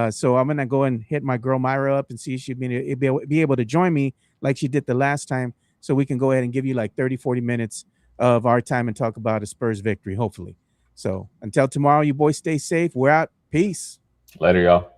S1: So I'm going to go and hit my girl Myra up and see if she'd be able to join me like she did the last time. So we can go ahead and give you like 30, 40 minutes of our time and talk about a Spurs victory, hopefully. So until tomorrow, you boys stay safe. We're out. Peace.
S2: Later, y'all.